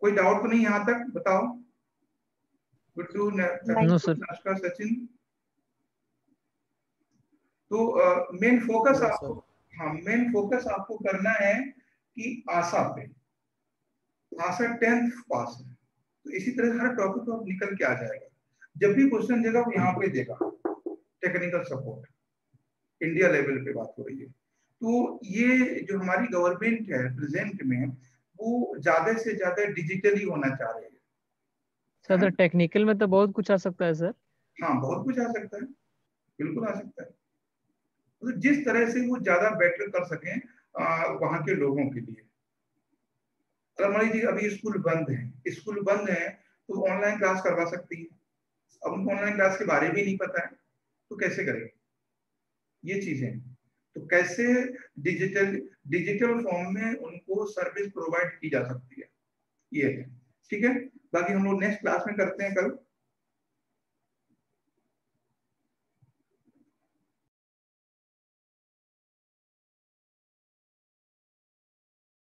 कोई डाउट तो नहीं यहाँ तक, बताओ। गुड्डू, नमस्कार सचिन। तो मेन फोकस आपको करना है कि आशा पे, आशा 10th पास है, तो इसी तरह हर टॉपिक को निकल के आ जाएगा। जब भी क्वेश्चन देगा वो यहाँ पे देगा, टेक्निकल सपोर्ट इंडिया लेवल पे बात हो रही है। तो ये जो हमारी गवर्नमेंट है प्रेजेंट में, वो ज्यादा से ज्यादा डिजिटली होना चाह रही है। सर टेक्निकल में तो बहुत कुछ आ सकता है सर। हाँ, बहुत कुछ आ सकता है। बिल्कुल आ सकता है। तो जिस तरह से वो ज्यादा बेटर कर सकें वहां के लोगों के लिए। अगर मान लीजिए अभी स्कूल बंद है तो ऑनलाइन क्लास करवा सकती है। अब उनको ऑनलाइन क्लास के बारे में नहीं पता है तो कैसे करेंगे? ये चीजें तो कैसे डिजिटल फॉर्म में उनको सर्विस प्रोवाइड की जा सकती है, ये है। ठीक है, बाकी हम लोग नेक्स्ट क्लास में करते हैं कल।